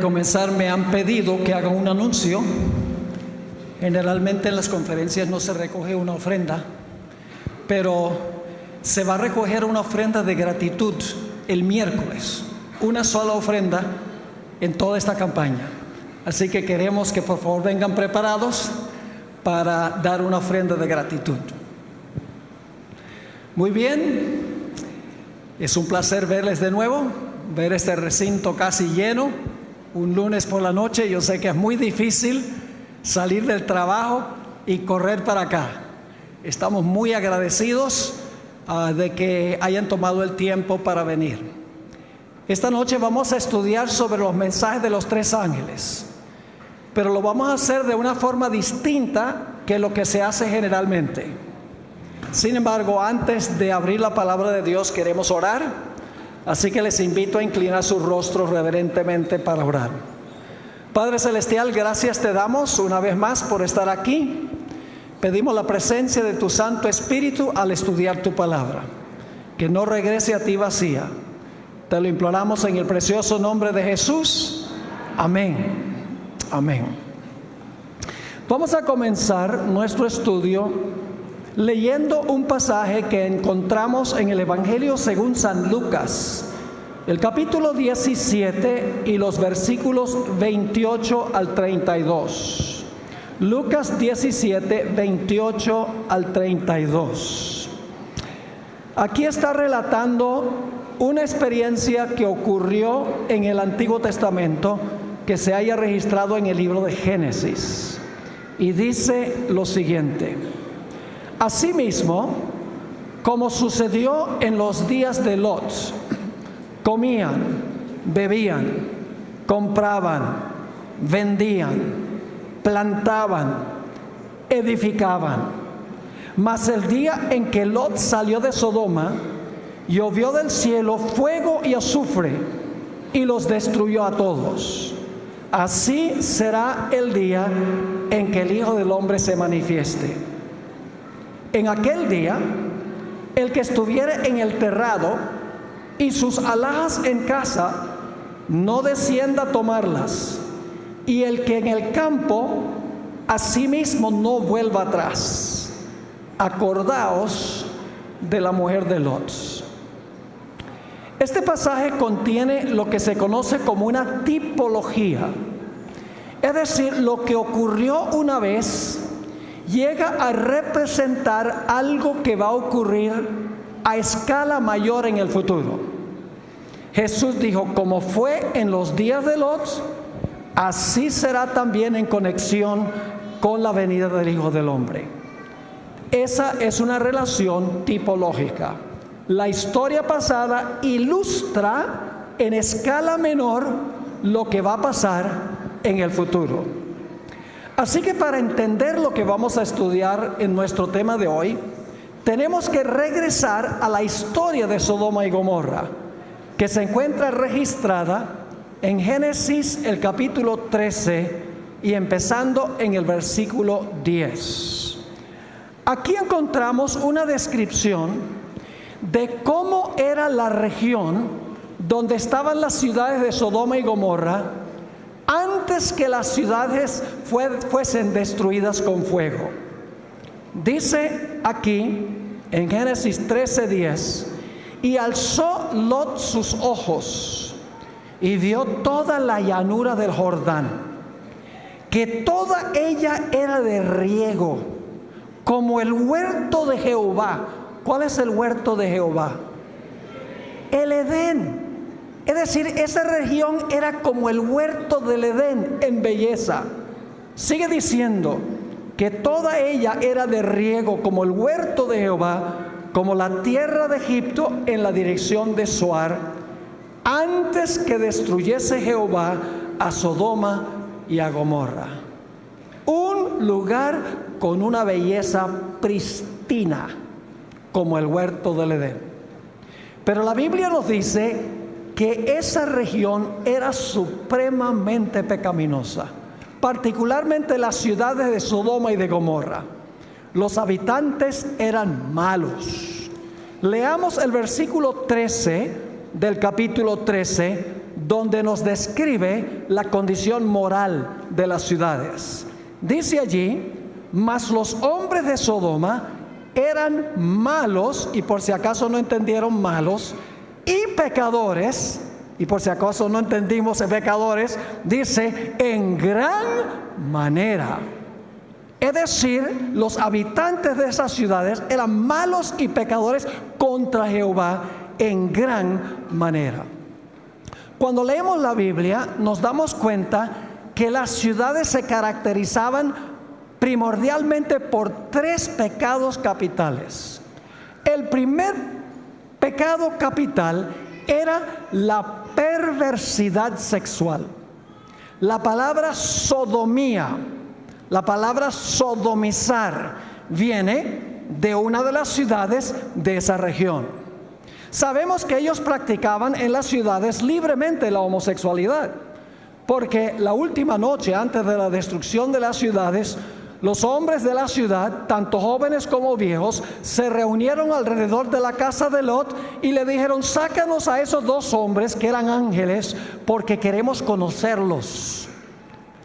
Comenzar, me han pedido que haga un anuncio. Generalmente en las conferencias no se recoge una ofrenda, pero se va a recoger una ofrenda de gratitud el miércoles, una sola ofrenda en toda esta campaña. Así que queremos que por favor vengan preparados para dar una ofrenda de gratitud. Muy bien, es un placer verles de nuevo, ver este recinto casi lleno. Un lunes por la noche, yo sé que es muy difícil salir del trabajo y correr para acá. Estamos muy agradecidos de que hayan tomado el tiempo para venir. Esta noche vamos a estudiar sobre los mensajes de los tres ángeles, pero lo vamos a hacer de una forma distinta que lo que se hace generalmente. Sin embargo, antes de abrir la palabra de Dios, queremos orar. Así que les invito a inclinar sus rostros reverentemente para orar. Padre Celestial, gracias te damos una vez más por estar aquí. Pedimos la presencia de tu Santo Espíritu al estudiar tu palabra. Que no regrese a ti vacía. Te lo imploramos en el precioso nombre de Jesús. Amén. Amén. Vamos a comenzar nuestro estudio leyendo un pasaje que encontramos en el Evangelio según San Lucas, el capítulo 17 y los versículos 28 al 32. Lucas 17, 28 al 32. Aquí está relatando una experiencia que ocurrió en el Antiguo Testamento que se haya registrado en el libro de Génesis. Y dice lo siguiente: Asimismo, como sucedió en los días de Lot, comían, bebían, compraban, vendían, plantaban, edificaban. Mas el día en que Lot salió de Sodoma, llovió del cielo fuego y azufre y los destruyó a todos. Así será el día en que el Hijo del Hombre se manifieste. En aquel día, el que estuviere en el terrado y sus alhajas en casa, no descienda a tomarlas, y el que en el campo, asimismo no vuelva atrás. Acordaos de la mujer de Lot. Este pasaje contiene lo que se conoce como una tipología, es decir, lo que ocurrió una vez llega a representar algo que va a ocurrir a escala mayor en el futuro. Jesús dijo, como fue en los días de Lot, así será también en conexión con la venida del Hijo del Hombre. Esa es una relación tipológica. La historia pasada ilustra en escala menor lo que va a pasar en el futuro. Así que para entender lo que vamos a estudiar en nuestro tema de hoy, tenemos que regresar a la historia de Sodoma y Gomorra, que se encuentra registrada en Génesis el capítulo 13 y empezando en el versículo 10. Aquí encontramos una descripción de cómo era la región donde estaban las ciudades de Sodoma y Gomorra antes que las ciudades fuesen destruidas con fuego. Dice aquí en Génesis 13:10: y alzó Lot sus ojos y vio toda la llanura del Jordán, que toda ella era de riego, como el huerto de Jehová. ¿Cuál es el huerto de Jehová? El Edén. Es decir, esa región era como el huerto del Edén en belleza. Sigue diciendo que toda ella era de riego como el huerto de Jehová, como la tierra de Egipto en la dirección de Zoar, antes que destruyese Jehová a Sodoma y a Gomorra. Un lugar con una belleza pristina, como el huerto del Edén. Pero la Biblia nos dice que esa región era supremamente pecaminosa, particularmente las ciudades de Sodoma y de Gomorra. Los habitantes eran malos. Leamos el versículo 13 del capítulo 13, donde nos describe la condición moral de las ciudades. Dice allí: mas los hombres de Sodoma eran malos, y por si acaso no entendieron malos, y pecadores, y por si acaso no entendimos pecadores, dice en gran manera. Es decir, los habitantes de esas ciudades eran malos y pecadores contra Jehová en gran manera. Cuando leemos la Biblia nos damos cuenta que las ciudades se caracterizaban primordialmente por 3 pecados capitales. El primer pecado capital era la perversidad sexual. La palabra sodomía, la palabra sodomizar, viene de una de las ciudades de esa región. Sabemos que ellos practicaban en las ciudades libremente la homosexualidad, porque la última noche antes de la destrucción de las ciudades, los hombres de la ciudad, tanto jóvenes como viejos, se reunieron alrededor de la casa de Lot y le dijeron: sácanos a esos 2 hombres que eran ángeles, porque queremos conocerlos.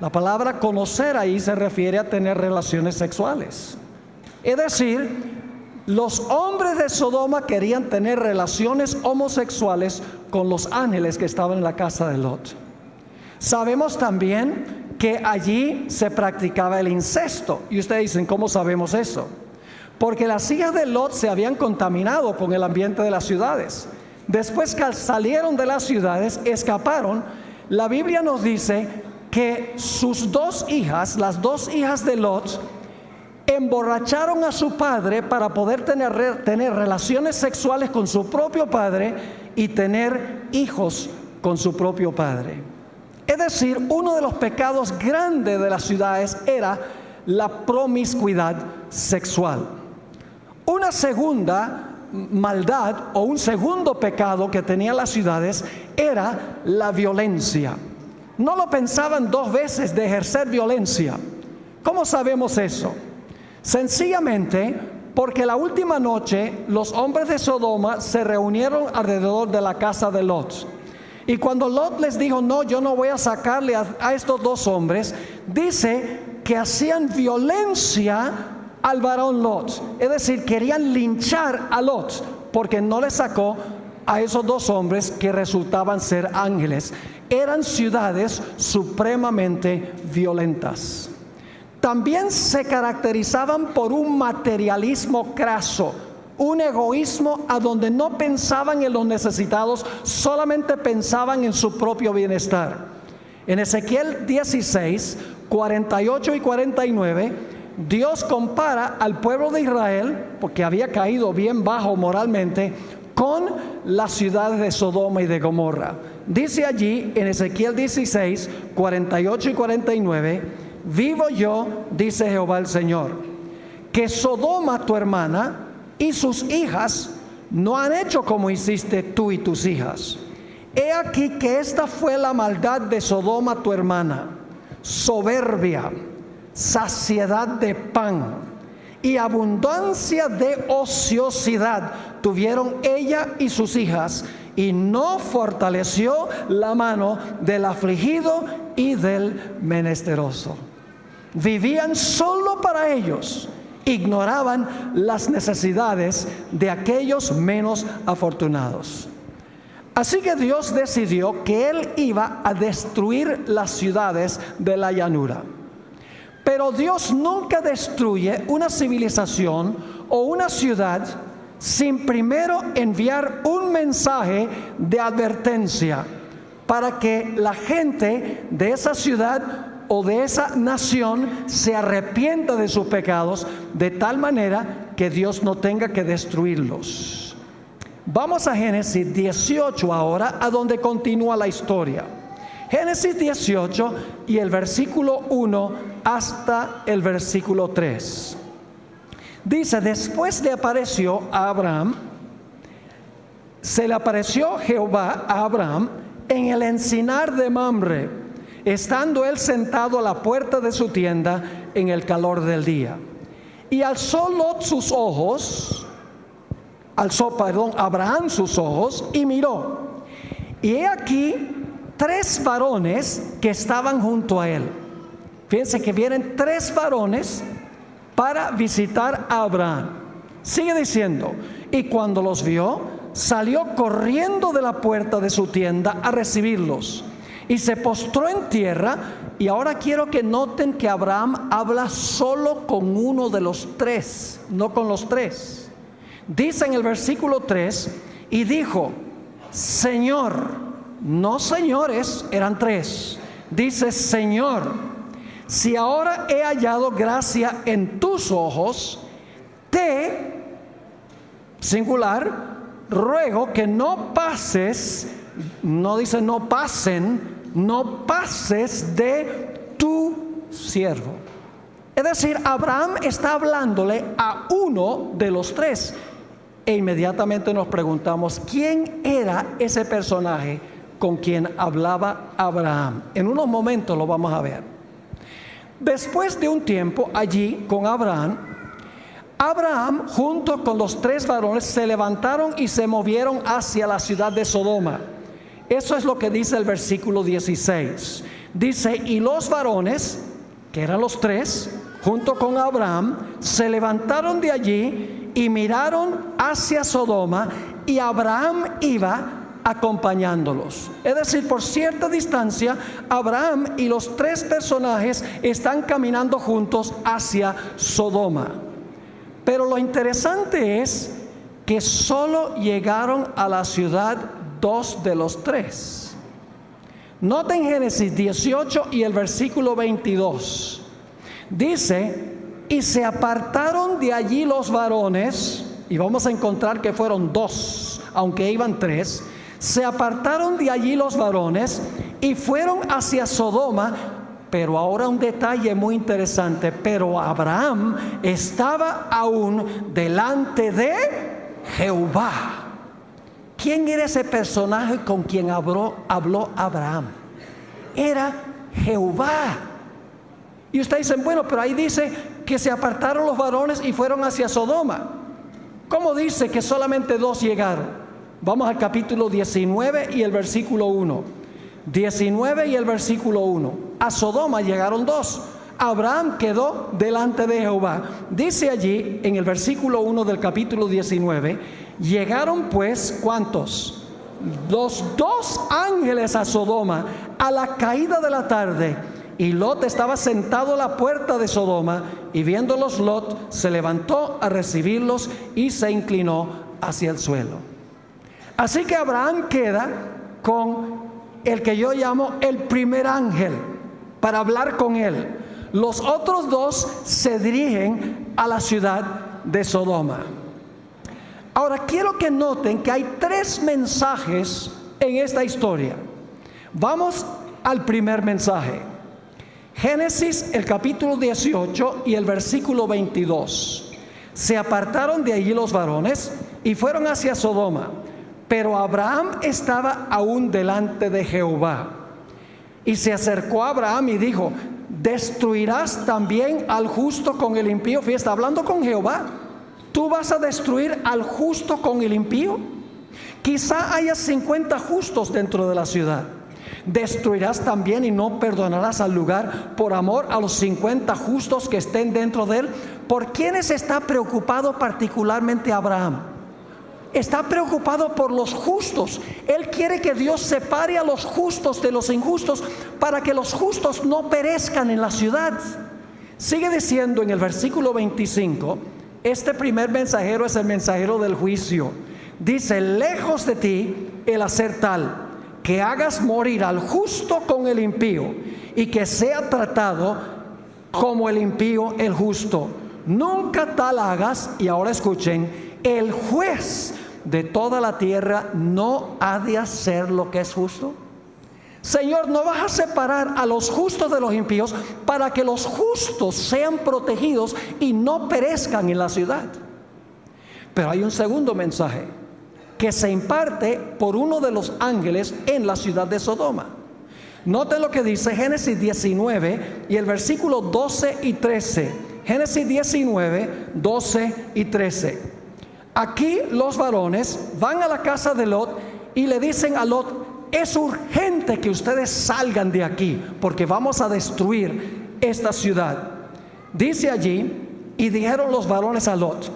La palabra conocer ahí se refiere a tener relaciones sexuales. Es decir, los hombres de Sodoma querían tener relaciones homosexuales con los ángeles que estaban en la casa de Lot. Sabemos también que allí se practicaba el incesto. Y ustedes dicen: ¿cómo sabemos eso? Porque las hijas de Lot se habían contaminado con el ambiente de las ciudades. Después que salieron de las ciudades, escaparon. La Biblia nos dice que sus 2 hijas, las 2 hijas de Lot, emborracharon a su padre para poder tener relaciones sexuales con su propio padre y tener hijos con su propio padre. Es decir, uno de los pecados grandes de las ciudades era la promiscuidad sexual. Una segunda maldad o un segundo pecado que tenían las ciudades era la violencia. No lo pensaban 2 veces de ejercer violencia. ¿Cómo sabemos eso? Sencillamente porque la última noche los hombres de Sodoma se reunieron alrededor de la casa de Lot. Y cuando Lot les dijo: no, yo no voy a sacarle a estos 2 hombres, dice que hacían violencia al varón Lot. Es decir, querían linchar a Lot porque no le sacó a esos 2 hombres que resultaban ser ángeles. Eran ciudades supremamente violentas. También se caracterizaban por un materialismo craso, un egoísmo a donde no pensaban en los necesitados, solamente pensaban en su propio bienestar. En Ezequiel 16, 48 y 49, Dios compara al pueblo de Israel, porque había caído bien bajo moralmente, con las ciudades de Sodoma y de Gomorra. Dice allí en Ezequiel 16, 48 y 49: vivo yo, dice Jehová el Señor, que Sodoma tu hermana y sus hijas no han hecho como hiciste tú y tus hijas. He aquí que esta fue la maldad de Sodoma tu hermana: soberbia, saciedad de pan y abundancia de ociosidad tuvieron ella y sus hijas, y no fortaleció la mano del afligido y del menesteroso. Vivían solo para ellos, ignoraban las necesidades de aquellos menos afortunados. Así que Dios decidió que Él iba a destruir las ciudades de la llanura. Pero Dios nunca destruye una civilización o una ciudad sin primero enviar un mensaje de advertencia para que la gente de esa ciudad o de esa nación se arrepienta de sus pecados, de tal manera que Dios no tenga que destruirlos. Vamos a Génesis 18 ahora, a donde continúa la historia. Génesis 18 y el versículo 1 hasta el versículo 3. Dice: después le apareció a Abraham, se le apareció Jehová a Abraham en el encinar de Mamre, estando él sentado a la puerta de su tienda en el calor del día. Y alzó Abraham sus ojos y miró. Y he aquí 3 varones que estaban junto a él. Fíjense que vienen 3 varones para visitar a Abraham. Sigue diciendo, y cuando los vio, salió corriendo de la puerta de su tienda a recibirlos y se postró en tierra. Y ahora quiero que noten que Abraham habla solo con uno de los 3, no con los 3. Dice en el versículo 3, y dijo, Señor, no señores, eran 3. Dice, Señor, si ahora he hallado gracia en tus ojos, singular, ruego que no pases, no dice no pasen, no pases de tu siervo. Es decir, Abraham está hablándole a uno de los 3. E inmediatamente nos preguntamos, ¿quién era ese personaje con quien hablaba Abraham? En unos momentos lo vamos a ver. Después de un tiempo allí con Abraham junto con los 3 varones se levantaron y se movieron hacia la ciudad de Sodoma. Eso es lo que dice el versículo 16. Dice, y los varones, que eran los 3, junto con Abraham, se levantaron de allí y miraron hacia Sodoma, y Abraham iba acompañándolos. Es decir, por cierta distancia, Abraham y los 3 personajes están caminando juntos hacia Sodoma. Pero lo interesante es que solo llegaron a la ciudad 2 de los 3. Noten Génesis 18 y el versículo 22. Dice, y se apartaron de allí los varones, y vamos a encontrar que fueron 2, aunque iban 3. Se apartaron de allí los varones y fueron hacia Sodoma. Pero ahora un detalle muy interesante, pero Abraham estaba aún delante de Jehová. ¿Quién era ese personaje con quien habló Abraham? Era Jehová. Y ustedes dicen, bueno, pero ahí dice que se apartaron los varones y fueron hacia Sodoma. ¿Cómo dice que solamente 2 llegaron? Vamos al capítulo 19 y el versículo 1. 19 y el versículo 1. A Sodoma llegaron 2. Abraham quedó delante de Jehová. Dice allí en el versículo 1 del capítulo 19, llegaron pues, ¿cuántos? Los 2 ángeles a Sodoma a la caída de la tarde. Y Lot estaba sentado a la puerta de Sodoma, y viéndolos Lot se levantó a recibirlos y se inclinó hacia el suelo. Así que Abraham queda con el que yo llamo el primer ángel para hablar con él. Los otros 2 se dirigen a la ciudad de Sodoma. Ahora quiero que noten que hay 3 mensajes en esta historia. Vamos al primer mensaje. Génesis, el capítulo 18 y el versículo 22. Se apartaron de allí los varones y fueron hacia Sodoma. Pero Abraham estaba aún delante de Jehová. Y se acercó a Abraham y dijo, ¿destruirás también al justo con el impío? Fíjate, está hablando con Jehová. ¿Tú vas a destruir al justo con el impío? Quizá haya 50 justos dentro de la ciudad. ¿Destruirás también y no perdonarás al lugar por amor a los 50 justos que estén dentro de él? ¿Por quiénes está preocupado particularmente Abraham? Está preocupado por los justos. Él quiere que Dios separe a los justos de los injustos para que los justos no perezcan en la ciudad. Sigue diciendo en el versículo 25, este primer mensajero es el mensajero del juicio. Dice, lejos de ti el hacer tal, que hagas morir al justo con el impío, y que sea tratado como el impío el justo. Nunca tal hagas, y ahora escuchen, el juez de toda la tierra no ha de hacer lo que es justo. Señor, no vas a separar a los justos de los impíos para que los justos sean protegidos y no perezcan en la ciudad. Pero hay un segundo mensaje que se imparte por uno de los ángeles en la ciudad de Sodoma. Noten lo que dice Génesis 19 y el versículo 12 y 13. Génesis 19, 12 y 13. Aquí los varones van a la casa de Lot y le dicen a Lot, es urgente que ustedes salgan de aquí, porque vamos a destruir esta ciudad. Dice allí, y dijeron los varones a Lot: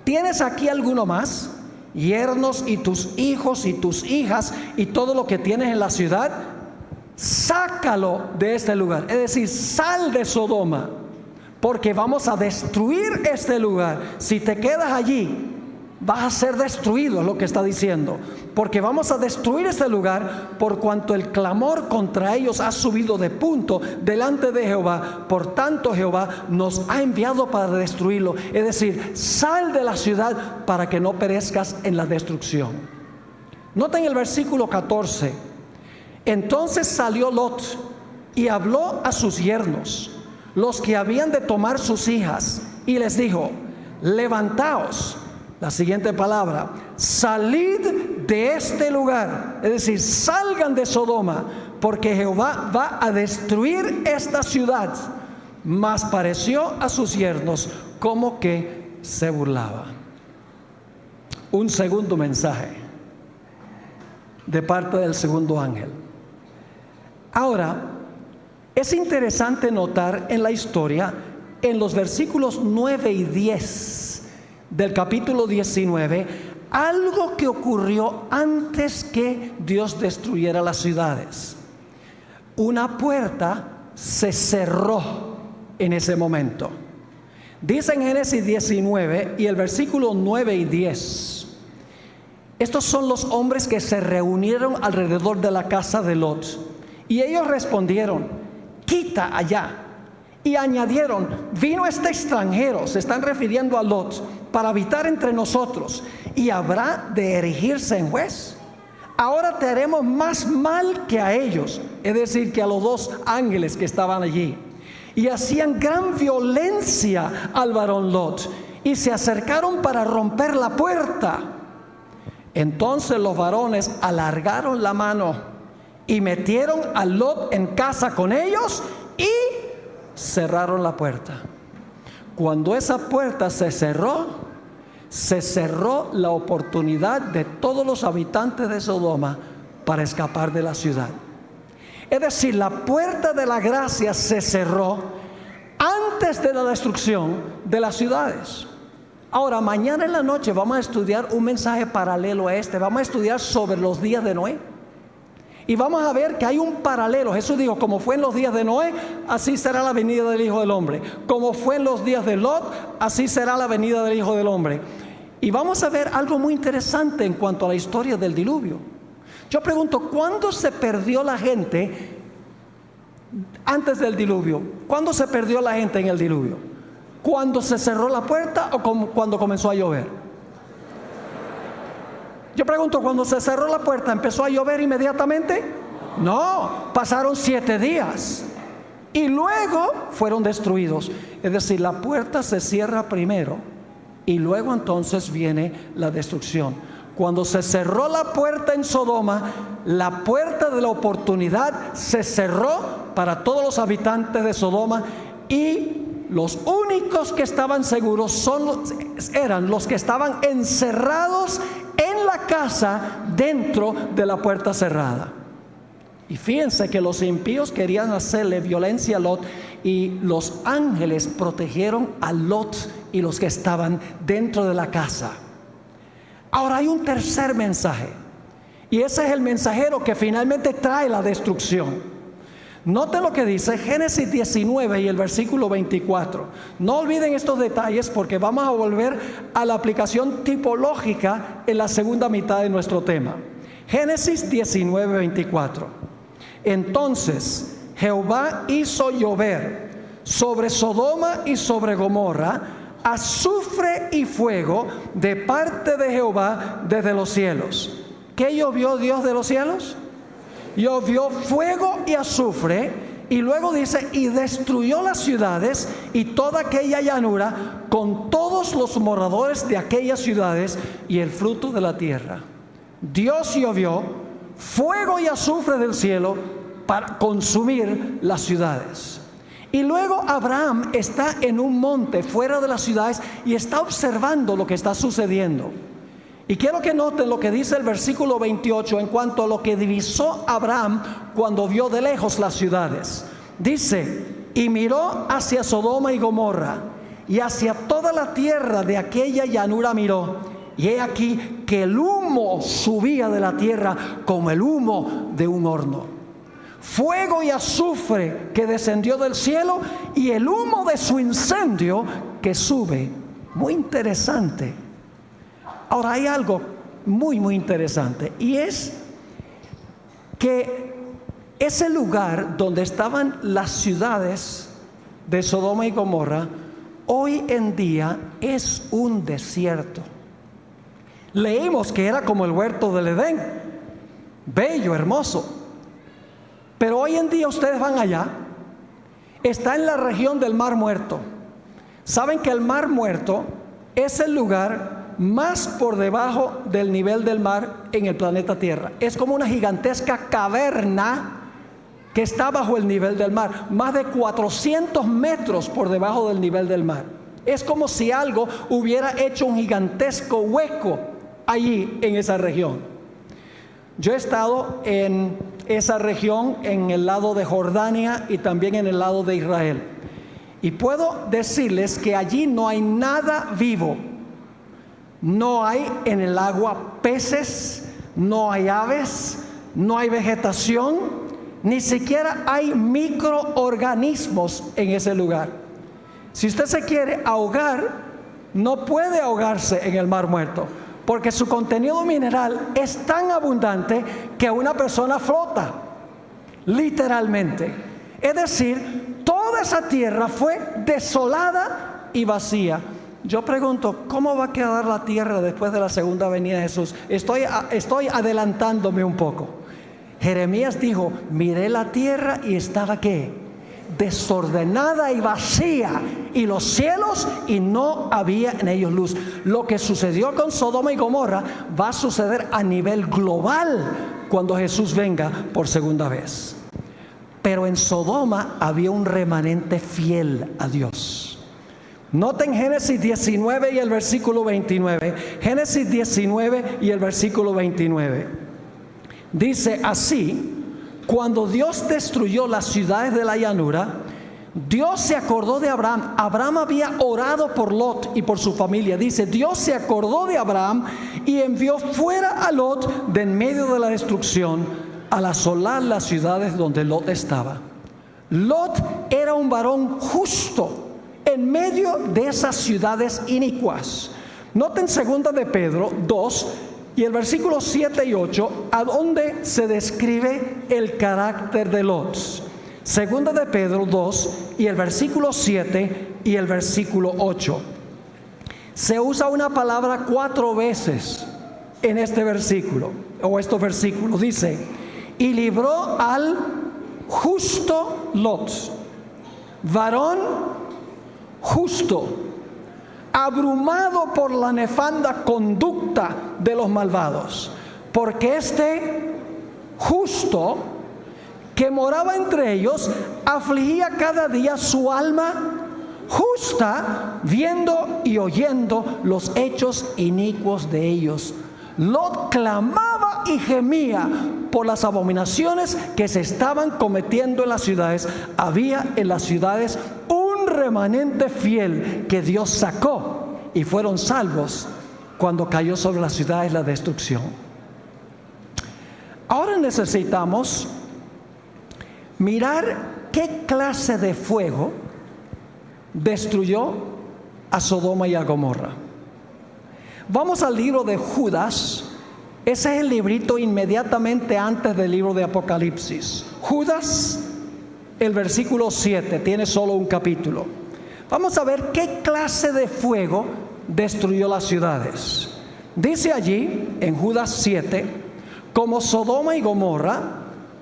¿tienes aquí alguno más? Yernos y tus hijos y tus hijas y todo lo que tienes en la ciudad, sácalo de este lugar. Es decir, sal de Sodoma, porque vamos a destruir este lugar. Si te quedas allí, vas a ser destruido, es lo que está diciendo, porque vamos a destruir este lugar por cuanto el clamor contra ellos ha subido de punto delante de Jehová. Por tanto, Jehová nos ha enviado para destruirlo. Es decir, sal de la ciudad para que no perezcas en la destrucción. Noten el versículo 14. Entonces salió Lot y habló a sus yernos, los que habían de tomar sus hijas, y les dijo: levantaos. La siguiente palabra: salid de este lugar. Es decir, salgan de Sodoma, porque Jehová va a destruir esta ciudad. Mas pareció a sus yernos como que se burlaba. Un segundo mensaje de parte del segundo ángel. Ahora, es interesante notar en la historia, en los versículos 9 y 10 del capítulo 19, algo que ocurrió antes que Dios destruyera las ciudades. Una puerta se cerró en ese momento. Dice en Génesis 19 y el versículo 9 y 10: estos son los hombres que se reunieron alrededor de la casa de Lot, y ellos respondieron: quita allá. Y añadieron: vino este extranjero, se están refiriendo a Lot, para habitar entre nosotros, y habrá de erigirse en juez. Ahora te haremos más mal que a ellos, es decir, que a los dos ángeles que estaban allí. Y hacían gran violencia al varón Lot, y se acercaron para romper la puerta. Entonces los varones alargaron la mano y metieron a Lot en casa con ellos y cerraron la puerta. Cuando esa puerta se cerró la oportunidad de todos los habitantes de Sodoma para escapar de la ciudad. Es decir, la puerta de la gracia se cerró antes de la destrucción de las ciudades. Ahora, mañana en la noche vamos a estudiar un mensaje paralelo a este. Vamos a estudiar sobre los días de Noé. Y vamos a ver que hay un paralelo. Jesús dijo: como fue en los días de Noé, así será la venida del Hijo del Hombre. Como fue en los días de Lot, así será la venida del Hijo del Hombre. Y vamos a ver algo muy interesante en cuanto a la historia del diluvio. Yo pregunto: ¿cuándo se perdió la gente antes del diluvio? ¿Cuándo se perdió la gente en el diluvio? ¿Cuando se cerró la puerta o cuando comenzó a llover? Yo pregunto: ¿cuando se cerró la puerta empezó a llover inmediatamente? No, pasaron 7 días y luego fueron destruidos. Es decir, la puerta se cierra primero y luego entonces viene la destrucción. Cuando se cerró la puerta en Sodoma, la puerta de la oportunidad se cerró para todos los habitantes de Sodoma, y los únicos que estaban seguros eran los que estaban encerrados en la casa dentro de la puerta cerrada. Y fíjense que los impíos querían hacerle violencia a Lot, y los ángeles protegieron a Lot y los que estaban dentro de la casa. Ahora hay un tercer mensaje, y ese es el mensajero que finalmente trae la destrucción. Noten lo que dice Génesis 19 y el versículo 24. No olviden estos detalles, porque vamos a volver a la aplicación tipológica en la segunda mitad de nuestro tema. Génesis 19, 24. Entonces Jehová hizo llover sobre Sodoma y sobre Gomorra azufre y fuego de parte de Jehová desde los cielos. ¿Qué llovió Dios de los cielos? Llovió fuego y azufre, y luego dice: y destruyó las ciudades y toda aquella llanura con todos los moradores de aquellas ciudades y el fruto de la tierra. Dios llovió fuego y azufre del cielo para consumir las ciudades. Y luego Abraham está en un monte fuera de las ciudades y está observando lo que está sucediendo. Y quiero que noten lo que dice el versículo 28 en cuanto a lo que divisó Abraham cuando vio de lejos las ciudades. Dice: y miró hacia Sodoma y Gomorra, y hacia toda la tierra de aquella llanura miró, y he aquí que el humo subía de la tierra como el humo de un horno, fuego y azufre que descendió del cielo, y el humo de su incendio que sube. Muy interesante. Ahora hay algo muy interesante, y es que ese lugar donde estaban las ciudades de Sodoma y Gomorra hoy en día es un desierto. Leímos que era como el huerto del Edén, bello, hermoso, pero hoy en día ustedes van allá, está en la región del Mar Muerto. Saben que el Mar Muerto es el lugar más por debajo del nivel del mar en el planeta Tierra. Es como una gigantesca caverna que está bajo el nivel del mar, más de 400 metros por debajo del nivel del mar. Es como si algo hubiera hecho un gigantesco hueco allí en esa región. Yo he estado en esa región, en el lado de Jordania y también en el lado de Israel, y puedo decirles que allí no hay nada vivo. No hay en el agua peces, no hay aves, no hay vegetación, ni siquiera hay microorganismos en ese lugar. Si usted se quiere ahogar, no puede ahogarse en el Mar Muerto, porque su contenido mineral es tan abundante que una persona flota, literalmente. Es decir, toda esa tierra fue desolada y vacía. Yo pregunto, ¿cómo va a quedar la tierra después de la segunda venida de Jesús? Estoy adelantándome un poco. Jeremías dijo: miré la tierra y estaba ¿qué? Desordenada y vacía, y los cielos, y no había en ellos luz. Lo que sucedió con Sodoma y Gomorra va a suceder a nivel global cuando Jesús venga por segunda vez. Pero en Sodoma había un remanente fiel a Dios. Noten Génesis 19 y el versículo 29. Génesis 19 y el versículo 29. Dice así: cuando Dios destruyó las ciudades de la llanura, Dios se acordó de Abraham. Abraham había orado por Lot y por su familia. Dice: Dios se acordó de Abraham y envió fuera a Lot de en medio de la destrucción, al asolar las ciudades donde Lot estaba. Lot era un varón justo en medio de esas ciudades inicuas. Noten 2 de Pedro 2 y el versículo 7 y 8, a donde se describe el carácter de Lot. 2 de Pedro 2 y el versículo 7 y el versículo 8. Se usa una palabra 4 veces en este versículo, o estos versículos. Dice: y libró al justo Lot, varón justo, abrumado por la nefanda conducta de los malvados, porque este justo que moraba entre ellos afligía cada día su alma justa, viendo y oyendo los hechos inicuos de ellos. Lot clamaba y gemía por las abominaciones que se estaban cometiendo en las ciudades. Había en las ciudades un remanente fiel que Dios sacó, y fueron salvos cuando cayó sobre las ciudades la destrucción. Ahora necesitamos mirar qué clase de fuego destruyó a Sodoma y a Gomorra. Vamos al libro de Judas. Ese es el librito inmediatamente antes del libro de Apocalipsis. Judas, el versículo 7, tiene solo un capítulo. Vamos a ver qué clase de fuego destruyó las ciudades. Dice allí en Judas 7: como Sodoma y Gomorra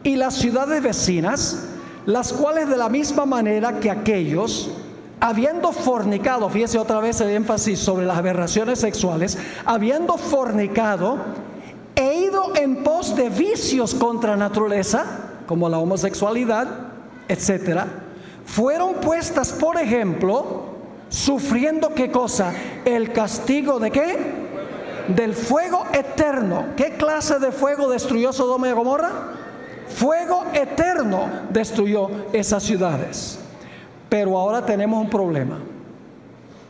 y las ciudades vecinas, las cuales de la misma manera que aquellos, habiendo fornicado, fíjese otra vez el énfasis sobre las aberraciones sexuales, habiendo fornicado e ido en pos de vicios contra naturaleza, como la homosexualidad, etcétera, fueron puestas por ejemplo, sufriendo ¿qué cosa? El castigo de ¿qué? Del fuego eterno. ¿Qué clase de fuego destruyó Sodoma y Gomorra? Fuego eterno destruyó esas ciudades. Pero ahora tenemos un problema.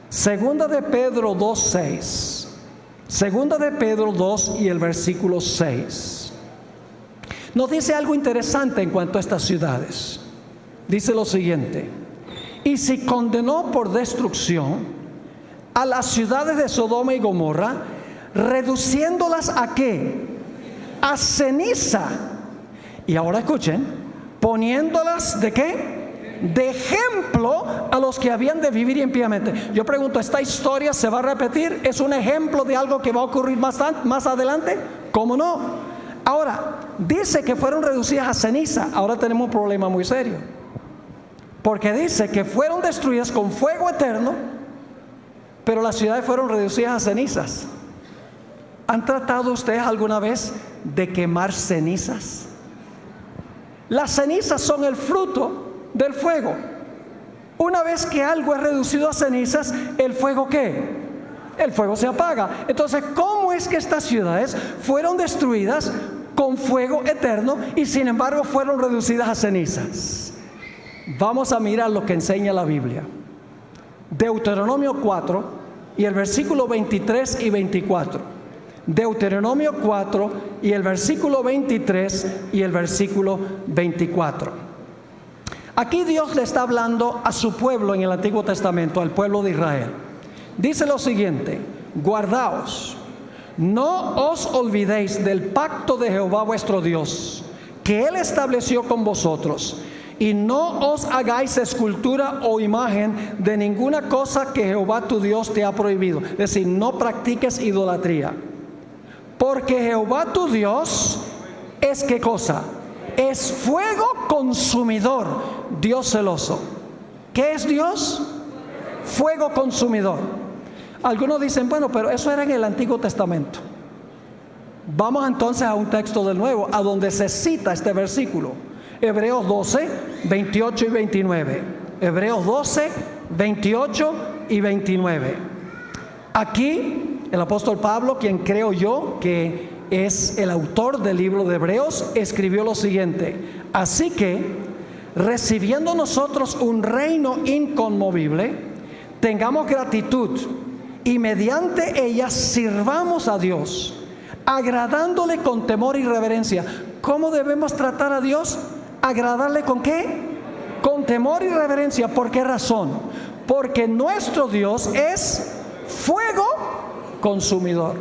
Segunda de Pedro 2:6. Segunda de Pedro 2 y el versículo 6. Nos dice algo interesante en cuanto a estas ciudades. Dice lo siguiente: y si condenó por destrucción a las ciudades de Sodoma y Gomorra, reduciéndolas ¿a qué? A ceniza. Y ahora escuchen, poniéndolas ¿de qué? De ejemplo a los que habían de vivir impíamente. Yo pregunto, ¿esta historia se va a repetir? ¿Es un ejemplo de algo que va a ocurrir más adelante? ¿Cómo no? Ahora, dice que fueron reducidas a ceniza. Ahora tenemos un problema muy serio, porque dice que fueron destruidas con fuego eterno, pero las ciudades fueron reducidas a cenizas. ¿Han tratado ustedes alguna vez de quemar cenizas? Las cenizas son el fruto del fuego. Una vez que algo es reducido a cenizas, ¿el fuego qué? El fuego se apaga. Entonces, ¿cómo es que estas ciudades fueron destruidas con fuego eterno y sin embargo fueron reducidas a cenizas? Vamos a mirar lo que enseña la Biblia. Deuteronomio 4 y el versículo 23 y 24. Deuteronomio 4 y el versículo 23 y el versículo 24. Aquí Dios le está hablando a su pueblo en el Antiguo Testamento, al pueblo de Israel. Dice lo siguiente: guardaos, no os olvidéis del pacto de Jehová vuestro Dios, que Él estableció con vosotros, y no os hagáis escultura o imagen de ninguna cosa que Jehová tu Dios te ha prohibido. Es decir, no practiques idolatría. Porque Jehová tu Dios es ¿qué cosa? Es fuego consumidor, Dios celoso. ¿Qué es Dios? Fuego consumidor. Algunos dicen, bueno, pero eso era en el Antiguo Testamento. Vamos entonces a un texto del Nuevo, a donde se cita este versículo. Hebreos 12, 28 y 29. Hebreos 12, 28 y 29. Aquí el apóstol Pablo, quien creo yo que es el autor del libro de Hebreos, escribió lo siguiente: así que, recibiendo nosotros un reino inconmovible, tengamos gratitud y mediante ella sirvamos a Dios, agradándole con temor y reverencia. ¿Cómo debemos tratar a Dios? ¿Agradarle con qué? Con temor y reverencia. ¿Por qué razón? Porque nuestro Dios es fuego consumidor.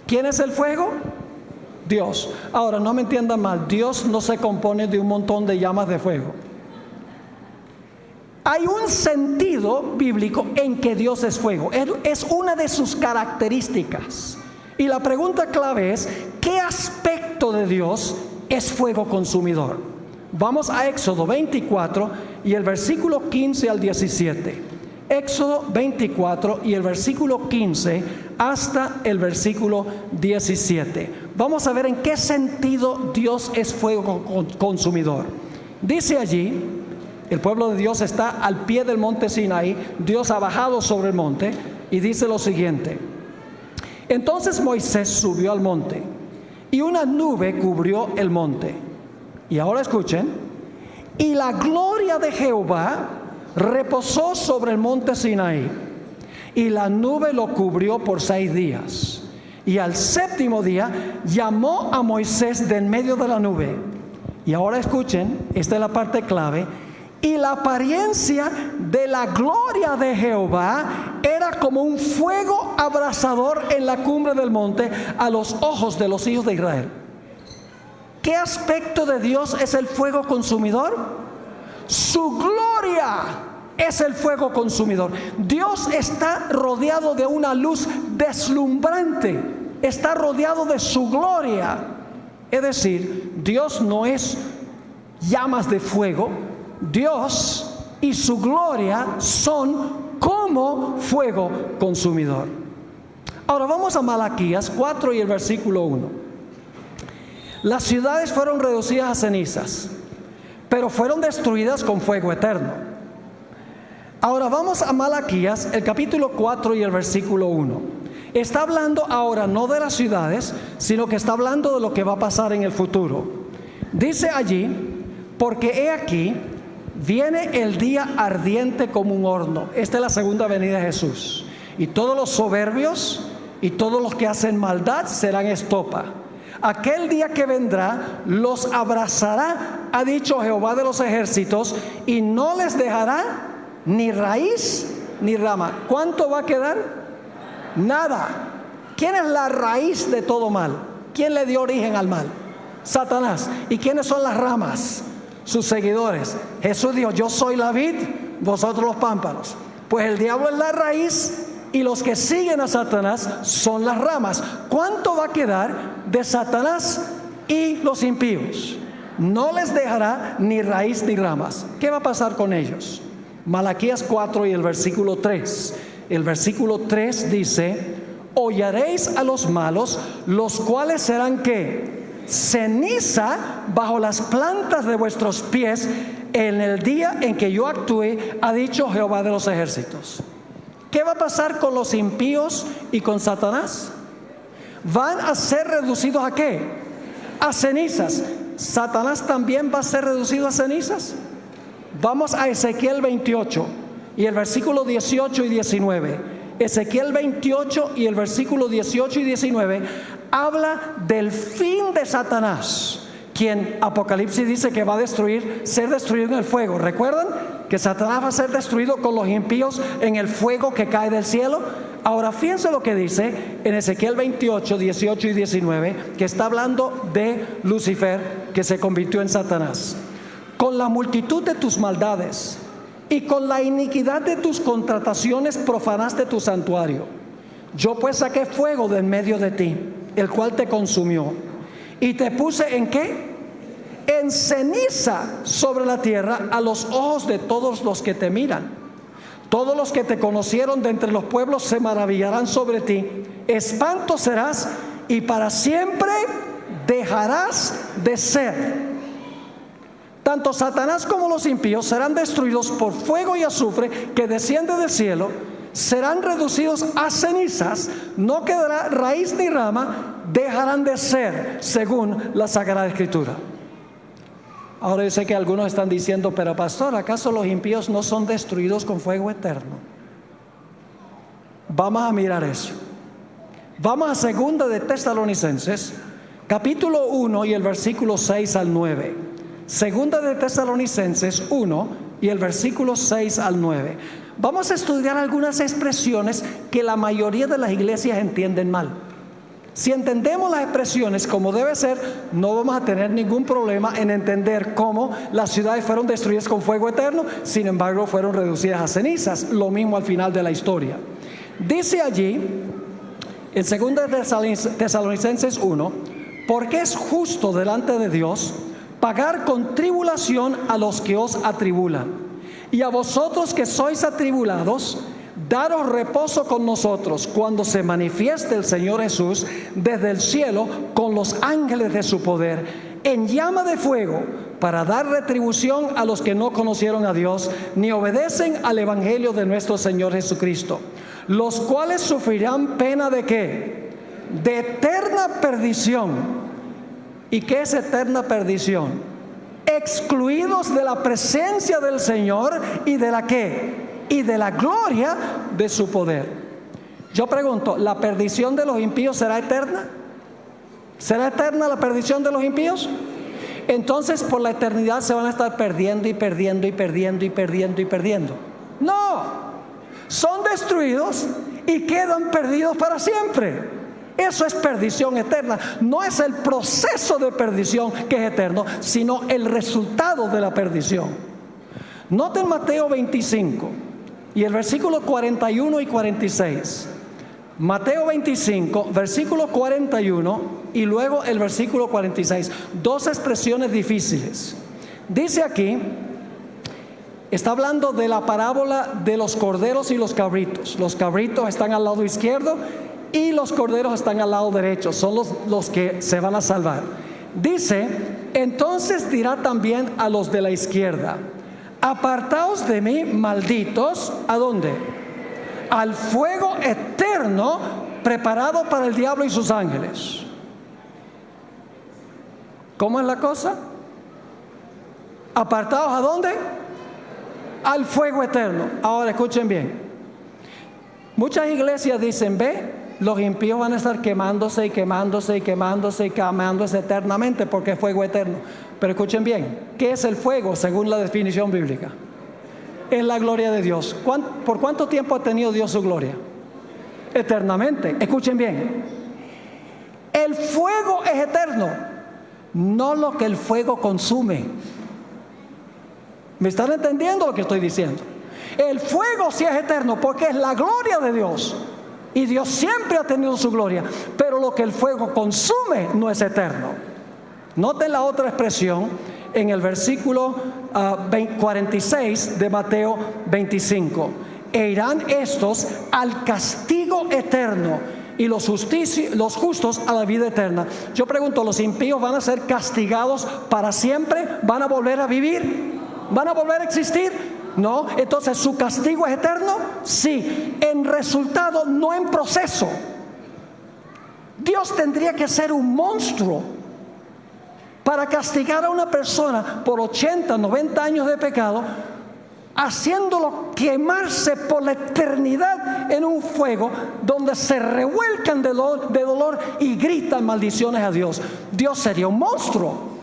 ¿Quién es el fuego? Dios. Ahora, no me entiendan mal, Dios no se compone de un montón de llamas de fuego. Hay un sentido bíblico en que Dios es fuego. Es una de sus características. Y la pregunta clave es, ¿qué aspecto de Dios es fuego consumidor? Vamos a Éxodo 24 y el versículo 15 al 17. Éxodo 24 y el versículo 15 hasta el versículo 17. Vamos a ver en qué sentido Dios es fuego consumidor. Dice allí, el pueblo de Dios está al pie del monte Sinaí, Dios ha bajado sobre el monte y dice lo siguiente: entonces Moisés subió al monte y una nube cubrió el monte. Y ahora escuchen: y la gloria de Jehová reposó sobre el monte Sinaí, y la nube lo cubrió por 6 días. Y al 7º día llamó a Moisés de en medio de la nube. Y ahora escuchen, esta es la parte clave: y la apariencia de la gloria de Jehová era como un fuego abrasador en la cumbre del monte a los ojos de los hijos de Israel. ¿Qué aspecto de Dios es el fuego consumidor? Su gloria es el fuego consumidor. Dios está rodeado de una luz deslumbrante, está rodeado de su gloria. Es decir, Dios no es llamas de fuego. Dios y su gloria son como fuego consumidor. Ahora vamos a Malaquías 4 y el versículo 1. Las ciudades fueron reducidas a cenizas, pero fueron destruidas con fuego eterno. Ahora vamos a Malaquías, el capítulo 4 y el versículo 1. Está hablando ahora no de las ciudades, sino que está hablando de lo que va a pasar en el futuro. Dice allí, porque he aquí, viene el día ardiente como un horno. Esta es la segunda venida de Jesús. Y todos los soberbios y todos los que hacen maldad serán estopa. Aquel día que vendrá los abrazará, ha dicho Jehová de los ejércitos, y no les dejará ni raíz ni rama. ¿Cuánto va a quedar? Nada. ¿Quién es la raíz de todo mal? ¿Quién le dio origen al mal? Satanás. ¿Y quiénes son las ramas? Sus seguidores. Jesús dijo, yo soy la vid, vosotros los pámpanos. Pues el diablo es la raíz y los que siguen a Satanás son las ramas. ¿Cuánto va a quedar de Satanás y los impíos? No les dejará ni raíz ni ramas. ¿Qué va a pasar con ellos? Malaquías 4 y el versículo 3. El versículo 3 dice, hollaréis a los malos, los cuales serán ¿qué? Ceniza bajo las plantas de vuestros pies en el día en que yo actúe, ha dicho Jehová de los ejércitos. ¿Qué va a pasar con los impíos y con Satanás? Van a ser reducidos ¿a qué? A cenizas. ¿Satanás también va a ser reducido a cenizas? Vamos a Ezequiel 28 y el versículo 18 y 19. Ezequiel 28 y el versículo 18 y 19 habla del fin de Satanás, quien Apocalipsis dice que va a ser destruido en el fuego. ¿Recuerdan que Satanás va a ser destruido con los impíos en el fuego que cae del cielo? Ahora fíjense lo que dice en Ezequiel 28, 18 y 19, que está hablando de Lucifer, que se convirtió en Satanás. Con la multitud de tus maldades y con la iniquidad de tus contrataciones profanaste tu santuario. Yo pues saqué fuego de en medio de ti, el cual te consumió. Y te puse ¿en qué? En ceniza sobre la tierra a los ojos de todos los que te miran. Todos los que te conocieron de entre los pueblos se maravillarán sobre ti. Espanto serás y para siempre dejarás de ser. Tanto Satanás como los impíos serán destruidos por fuego y azufre que desciende del cielo. Serán reducidos a cenizas, no quedará raíz ni rama, dejarán de ser, según la Sagrada Escritura. Ahora yo sé que algunos están diciendo, pero pastor, ¿acaso los impíos no son destruidos con fuego eterno? Vamos a mirar eso. Vamos a segunda de Tesalonicenses, capítulo 1 y el versículo 6 al 9. Segunda de Tesalonicenses 1 y el versículo 6 al 9. Vamos a estudiar algunas expresiones que la mayoría de las iglesias entienden mal. Si entendemos las expresiones como debe ser, no vamos a tener ningún problema en entender cómo las ciudades fueron destruidas con fuego eterno, sin embargo fueron reducidas a cenizas, lo mismo al final de la historia. Dice allí, en 2 Tesalonicenses 1, porque es justo delante de Dios pagar con tribulación a los que os atribulan, y a vosotros que sois atribulados, daros reposo con nosotros cuando se manifieste el Señor Jesús desde el cielo con los ángeles de su poder, en llama de fuego, para dar retribución a los que no conocieron a Dios, ni obedecen al evangelio de nuestro Señor Jesucristo, los cuales sufrirán pena ¿de qué? De eterna perdición. ¿Y qué es eterna perdición? Excluidos de la presencia del Señor y de la ¿qué? Y de la gloria de su poder. Yo pregunto, ¿la perdición de los impíos será eterna? ¿Será eterna la perdición de los impíos? Entonces por la eternidad se van a estar perdiendo y perdiendo y perdiendo y perdiendo y perdiendo. No, son destruidos y quedan perdidos para siempre. Eso es perdición eterna. No es el proceso de perdición que es eterno, sino el resultado de la perdición. Noten Mateo 25 y el versículo 41 y 46. Mateo 25, versículo 41 y luego el versículo 46. Dos expresiones difíciles. Dice aquí, está hablando de la parábola de los corderos y los cabritos. Los cabritos están al lado izquierdo y los corderos están al lado derecho, son los que se van a salvar. Dice, entonces dirá también a los de la izquierda, apartaos de mí, malditos, ¿a dónde? Al fuego eterno preparado para el diablo y sus ángeles. ¿Cómo es la cosa? ¿Apartados a dónde? Al fuego eterno. Ahora escuchen bien. Muchas iglesias dicen, ve, los impíos van a estar quemándose y quemándose y quemándose y quemándose eternamente porque es fuego eterno. Pero escuchen bien, ¿qué es el fuego según la definición bíblica? Es la gloria de Dios. ¿Por cuánto tiempo ha tenido Dios su gloria? Eternamente. Escuchen bien. El fuego es eterno, no lo que el fuego consume. ¿Me están entendiendo lo que estoy diciendo? El fuego sí es eterno porque es la gloria de Dios. Y Dios siempre ha tenido su gloria. Pero lo que el fuego consume no es eterno. Noten la otra expresión en el versículo 46 de Mateo 25. E irán estos al castigo eterno y los justos a la vida eterna. Yo pregunto, ¿los impíos van a ser castigados para siempre? ¿Van a volver a vivir? ¿Van a volver a existir? No. Entonces, ¿su castigo es eterno? Sí. En resultado, no en proceso. Dios tendría que ser un monstruo para castigar a una persona por 80, 90 años de pecado, haciéndolo quemarse por la eternidad en un fuego donde se revuelcan de dolor y gritan maldiciones a Dios. Dios sería un monstruo.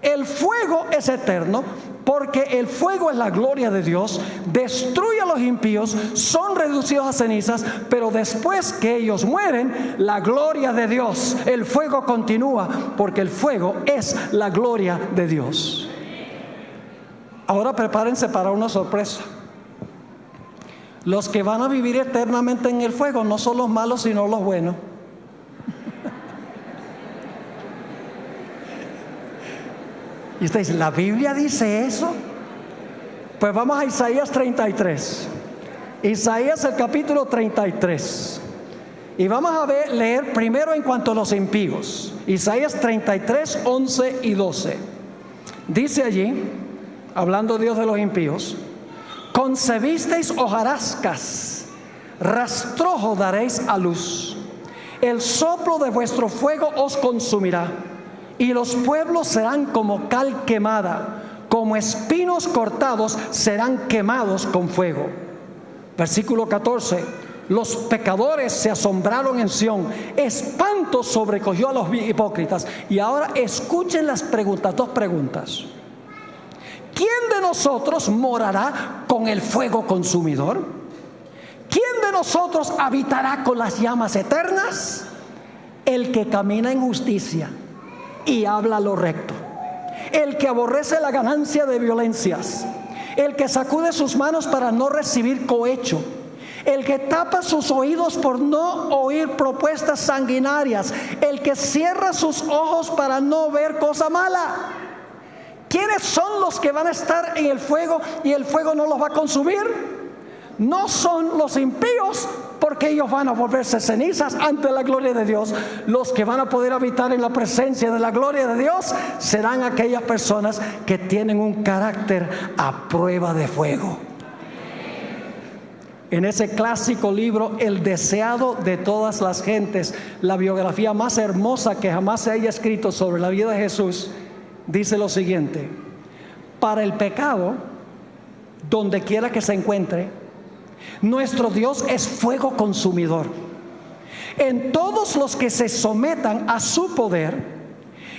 El fuego es eterno porque el fuego es la gloria de Dios, destruye a los impíos, son reducidos a cenizas, pero después que ellos mueren, la gloria de Dios, el fuego continúa porque el fuego es la gloria de Dios. Ahora prepárense para una sorpresa. Los que van a vivir eternamente en el fuego no son los malos sino los buenos. Y usted dice, ¿la Biblia dice eso? Pues vamos a Isaías 33. Isaías el capítulo 33. Y vamos a leer primero en cuanto a los impíos. Isaías 33, 11 y 12. Dice allí, hablando Dios de los impíos: concebisteis hojarascas, rastrojo daréis a luz. El soplo de vuestro fuego os consumirá. Y los pueblos serán como cal quemada, como espinos cortados serán quemados con fuego. Versículo 14. Los pecadores se asombraron en Sión, espanto sobrecogió a los hipócritas. Y ahora escuchen las preguntas, dos preguntas. ¿Quién de nosotros morará con el fuego consumidor? ¿Quién de nosotros habitará con las llamas eternas? El que camina en justicia y habla lo recto, el que aborrece la ganancia de violencias, el que sacude sus manos para no recibir cohecho, el que tapa sus oídos por no oír propuestas sanguinarias, el que cierra sus ojos para no ver cosa mala. ¿Quiénes son los que van a estar en el fuego y el fuego no los va a consumir? No son los impíos, porque ellos van a volverse cenizas ante la gloria de Dios. Los que van a poder habitar en la presencia de la gloria de Dios serán aquellas personas que tienen un carácter a prueba de fuego. En ese clásico libro, El deseado de todas las gentes, la biografía más hermosa que jamás se haya escrito sobre la vida de Jesús, dice lo siguiente: para el pecado, donde quiera que se encuentre, nuestro Dios es fuego consumidor. En todos los que se sometan a su poder,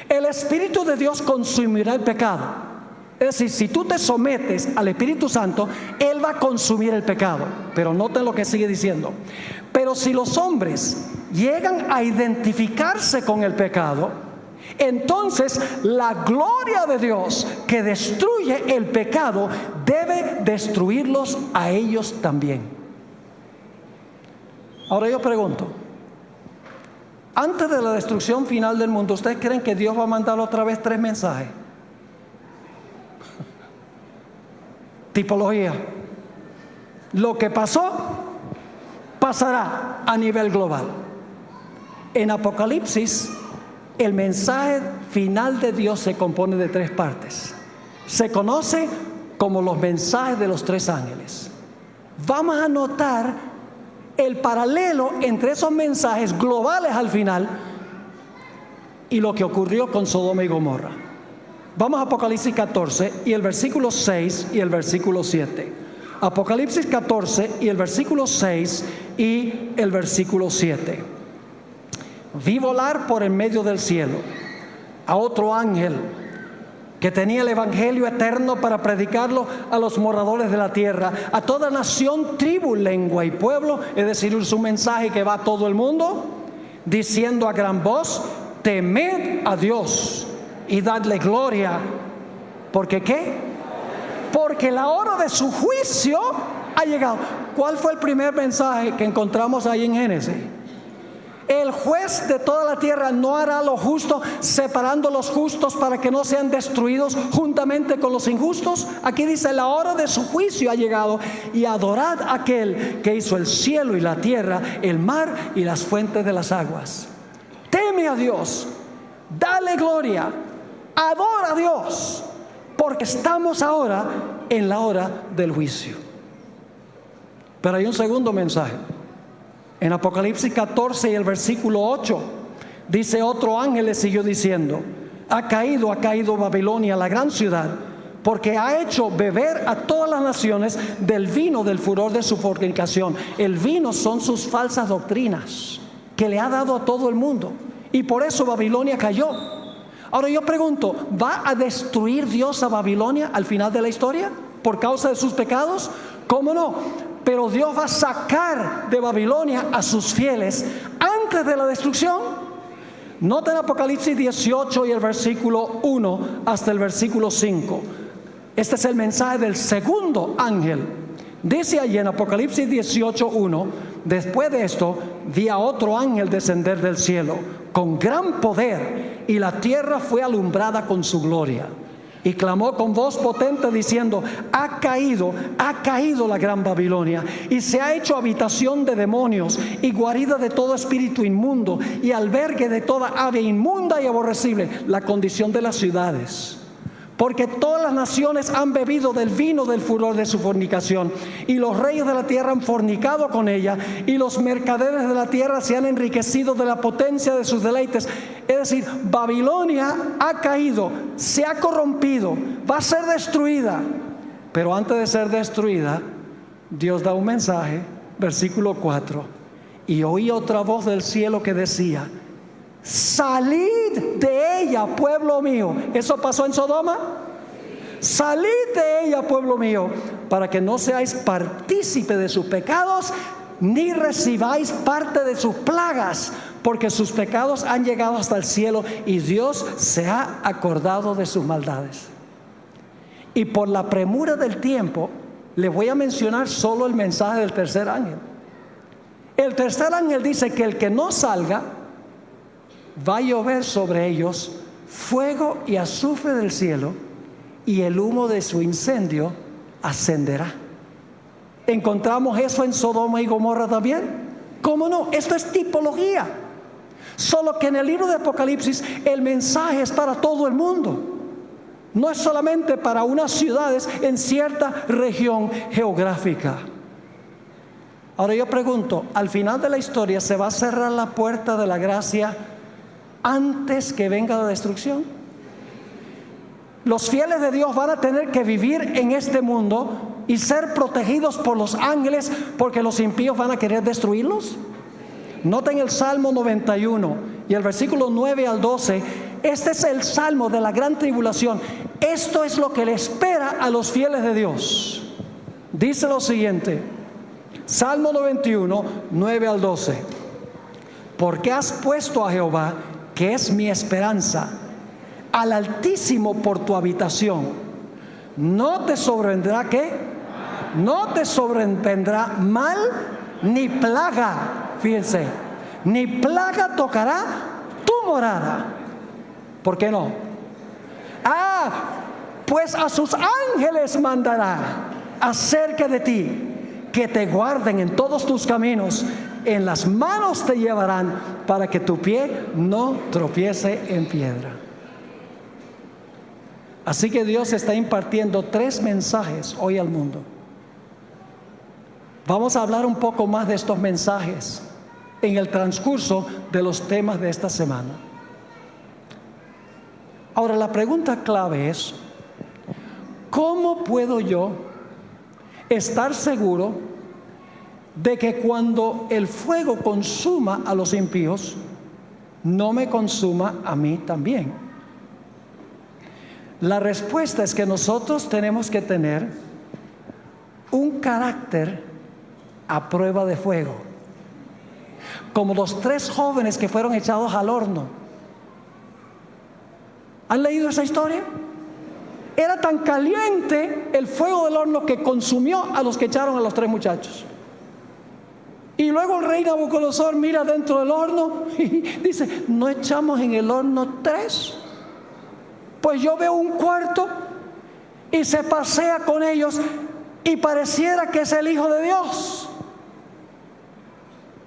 el Espíritu de Dios consumirá el pecado. Es decir, si tú te sometes al Espíritu Santo, Él va a consumir el pecado. Pero noten lo que sigue diciendo: pero si los hombres llegan a identificarse con el pecado, entonces la gloria de Dios que destruye el pecado debe destruirlos a ellos también. Ahora yo pregunto, antes de la destrucción final del mundo, ¿ustedes creen que Dios va a mandar otra vez 3 mensajes? Tipología: lo que pasó, pasará a nivel global. En Apocalipsis, el mensaje final de Dios se compone de 3 partes. Se conoce como los mensajes de los 3 ángeles. Vamos a notar el paralelo entre esos mensajes globales al final y lo que ocurrió con Sodoma y Gomorra. Vamos a Apocalipsis 14 y el versículo 6 y el versículo 7. Apocalipsis 14 y el versículo 6 y el versículo 7. Vi volar por en medio del cielo a otro ángel que tenía el evangelio eterno para predicarlo a los moradores de la tierra, a toda nación, tribu, lengua y pueblo. Es decir, es un mensaje que va a todo el mundo, diciendo a gran voz: temed a Dios y dadle gloria. ¿Porque qué? Porque la hora de su juicio ha llegado. ¿Cuál fue el primer mensaje que encontramos ahí en Génesis? El juez de toda la tierra no hará lo justo, separando los justos para que no sean destruidos juntamente con los injustos. Aquí dice: la hora de su juicio ha llegado, y adorad a aquel que hizo el cielo y la tierra, el mar y las fuentes de las aguas. Teme a Dios, dale gloria, adora a Dios, porque estamos ahora en la hora del juicio. Pero hay un segundo mensaje. En Apocalipsis 14 y el versículo 8 dice: otro ángel le siguió diciendo: ha caído Babilonia, la gran ciudad, porque ha hecho beber a todas las naciones del vino del furor de su fornicación. El vino son sus falsas doctrinas que le ha dado a todo el mundo, y por eso Babilonia cayó. Ahora yo pregunto, ¿va a destruir Dios a Babilonia al final de la historia por causa de sus pecados? ¿Cómo no? Pero Dios va a sacar de Babilonia a sus fieles antes de la destrucción. Noten Apocalipsis 18 y el versículo 1 hasta el versículo 5. Este es el mensaje del segundo ángel. Dice allí en Apocalipsis 18:1: después de esto vi a otro ángel descender del cielo con gran poder, y la tierra fue alumbrada con su gloria. Y clamó con voz potente diciendo: ha caído la gran Babilonia, y se ha hecho habitación de demonios y guarida de todo espíritu inmundo y albergue de toda ave inmunda y aborrecible. La condición de las ciudades. Porque todas las naciones han bebido del vino del furor de su fornicación, y los reyes de la tierra han fornicado con ella, y los mercaderes de la tierra se han enriquecido de la potencia de sus deleites. Es decir, Babilonia ha caído, se ha corrompido, va a ser destruida. Pero antes de ser destruida, Dios da un mensaje, versículo 4: y oí otra voz del cielo que decía: salid de ella, pueblo mío. ¿Eso pasó en Sodoma? Salid de ella, pueblo mío, para que no seáis partícipe de sus pecados, ni recibáis parte de sus plagas, porque sus pecados han llegado hasta el cielo, y Dios se ha acordado de sus maldades. Y por la premura del tiempo, le voy a mencionar solo el mensaje del tercer ángel. El tercer ángel dice que el que no salga, va a llover sobre ellos fuego y azufre del cielo, y el humo de su incendio ascenderá. ¿Encontramos eso en Sodoma y Gomorra también? ¿Cómo no? Esto es tipología. Solo que en el libro de Apocalipsis el mensaje es para todo el mundo. No es solamente para unas ciudades en cierta región geográfica. Ahora yo pregunto, ¿al final de la historia se va a cerrar la puerta de la gracia antes que venga la destrucción? Los fieles de Dios van a tener que vivir en este mundo y ser protegidos por los ángeles, porque los impíos van a querer destruirlos. Noten el Salmo 91 y el versículo 9 al 12. Este es el salmo de la gran tribulación. Esto es lo que le espera a los fieles de Dios. Dice lo siguiente: Salmo 91, 9 al 12. Porque has puesto a Jehová, que es mi esperanza, al Altísimo por tu habitación. No te sobrevendrá ¿qué? No te sobrevendrá mal ni plaga. Fíjense, ni plaga tocará tu morada. ¿Por qué no? Pues a sus ángeles mandará acerca de ti, que te guarden en todos tus caminos. En las manos te llevarán, para que tu pie no tropiece en piedra. Así que Dios está impartiendo 3 mensajes hoy al mundo. Vamos a hablar un poco más de estos mensajes en el transcurso de los temas de esta semana. Ahora, la pregunta clave es: ¿cómo puedo yo estar seguro de que cuando el fuego consuma a los impíos, no me consuma a mí también? La respuesta es que nosotros tenemos que tener un carácter a prueba de fuego, como los 3 jóvenes que fueron echados al horno. ¿Han leído esa historia? Era tan caliente el fuego del horno que consumió a los que echaron a los 3 muchachos. Y luego el rey Nabucodonosor mira dentro del horno y dice: ¿no echamos en el horno 3? Pues yo veo un cuarto, y se pasea con ellos y pareciera que es el Hijo de Dios.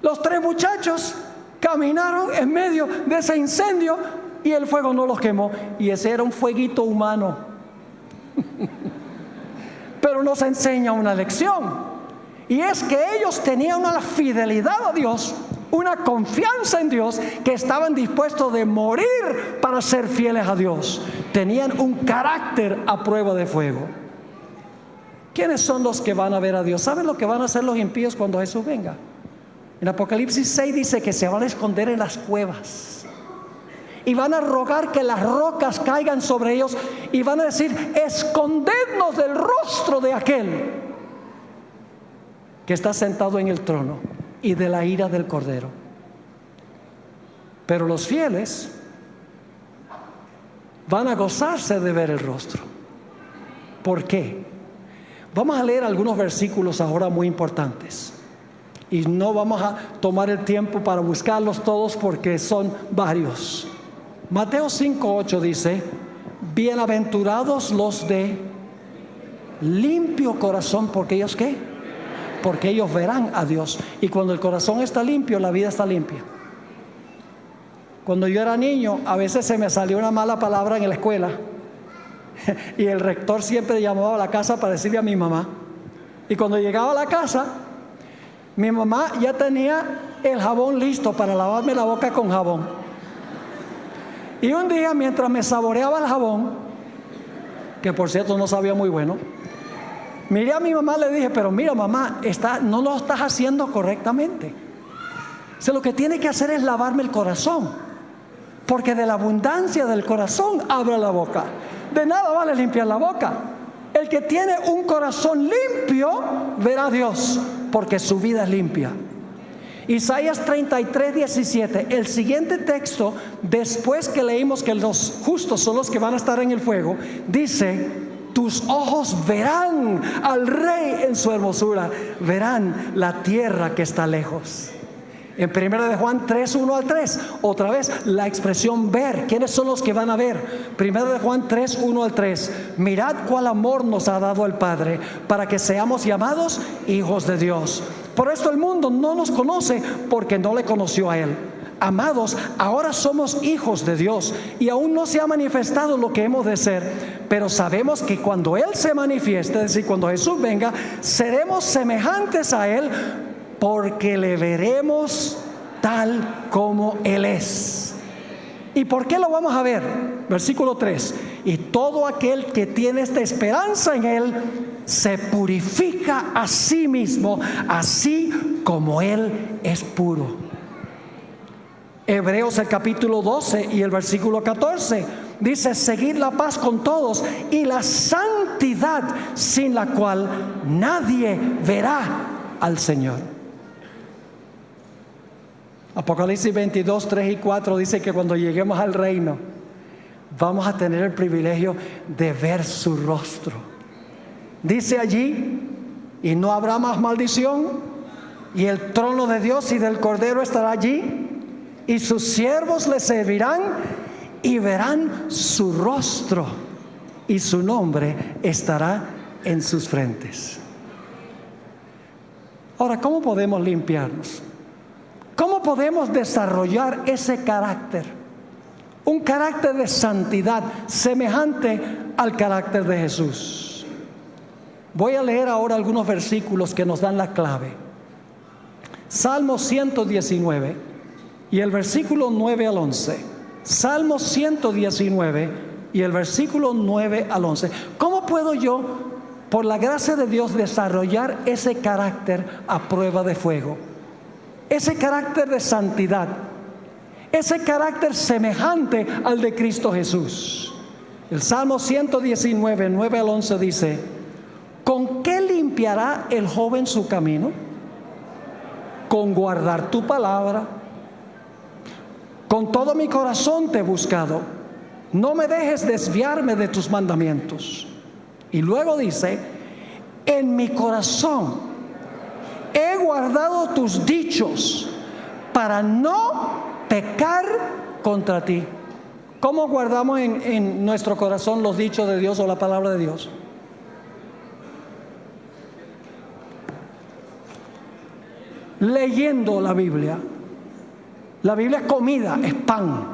Los 3 muchachos caminaron en medio de ese incendio y el fuego no los quemó. Y ese era un fueguito humano. Pero nos enseña una lección. Y es que ellos tenían una fidelidad a Dios, una confianza en Dios, que estaban dispuestos de morir para ser fieles a Dios. Tenían un carácter a prueba de fuego. ¿Quiénes son los que van a ver a Dios? ¿Saben lo que van a hacer los impíos cuando Jesús venga? En Apocalipsis 6 dice que se van a esconder en las cuevas y van a rogar que las rocas caigan sobre ellos y van a decir: escondednos del rostro de aquel que está sentado en el trono y de la ira del Cordero. Pero los fieles van a gozarse de ver el rostro. ¿Por qué? Vamos a leer algunos versículos ahora muy importantes, y no vamos a tomar el tiempo para buscarlos todos porque son varios. Mateo 5:8 dice: bienaventurados los de limpio corazón, porque ellos ¿qué? Porque ellos verán a Dios. Y cuando el corazón está limpio, la vida está limpia. Cuando yo era niño, a veces se me salió una mala palabra en la escuela y el rector siempre llamaba a la casa para decirle a mi mamá. Y cuando llegaba a la casa, mi mamá ya tenía el jabón listo para lavarme la boca con jabón. Y un día, mientras me saboreaba el jabón, que por cierto no sabía muy bueno, miré a mi mamá y le dije: pero mira, mamá, no lo estás haciendo correctamente. O sea, lo que tiene que hacer es lavarme el corazón, porque de la abundancia del corazón habla la boca. De nada vale limpiar la boca. El que tiene un corazón limpio verá a Dios, porque su vida es limpia. Isaías 33:17, el siguiente texto, después que leímos que los justos son los que van a estar en el fuego, dice: tus ojos verán al Rey en su hermosura, verán la tierra que está lejos. En 1 de Juan 3:1-3, otra vez la expresión ver. ¿Quiénes son los que van a ver? 1 de Juan 3:1-3, mirad cuál amor nos ha dado el Padre para que seamos llamados hijos de Dios. Por esto el mundo no nos conoce, porque no le conoció a Él. Amados, ahora somos hijos de Dios y aún no se ha manifestado lo que hemos de ser, pero sabemos que cuando Él se manifieste, es decir, cuando Jesús venga, seremos semejantes a Él, porque le veremos tal como Él es. ¿Y por qué lo vamos a ver? Versículo 3: y todo aquel que tiene esta esperanza en Él se purifica a sí mismo, así como Él es puro. Hebreos el capítulo 12 y el versículo 14 dice: seguid la paz con todos y la santidad, sin la cual nadie verá al Señor. Apocalipsis 22:3-4 dice que cuando lleguemos al reino vamos a tener el privilegio de ver su rostro. Dice allí: y no habrá más maldición, y el trono de Dios y del Cordero estará allí, y sus siervos le servirán y verán su rostro, y su nombre estará en sus frentes. Ahora, ¿cómo podemos limpiarnos? ¿Cómo podemos desarrollar ese carácter? Un carácter de santidad semejante al carácter de Jesús. Voy a leer ahora algunos versículos que nos dan la clave. Salmo 119 y el versículo 9 al 11. Salmo 119 y el versículo 9 al 11. ¿Cómo puedo yo, por la gracia de Dios, desarrollar ese carácter a prueba de fuego? Ese carácter de santidad, ese carácter semejante al de Cristo Jesús. El Salmo 119, 9 al 11 dice: ¿con qué limpiará el joven su camino? Con guardar tu palabra. Con todo mi corazón te he buscado. No me dejes desviarme de tus mandamientos. Y luego dice: en mi corazón he guardado tus dichos para no pecar contra ti. ¿Cómo guardamos en nuestro corazón los dichos de Dios o la palabra de Dios? Leyendo la Biblia. La Biblia es comida, es pan.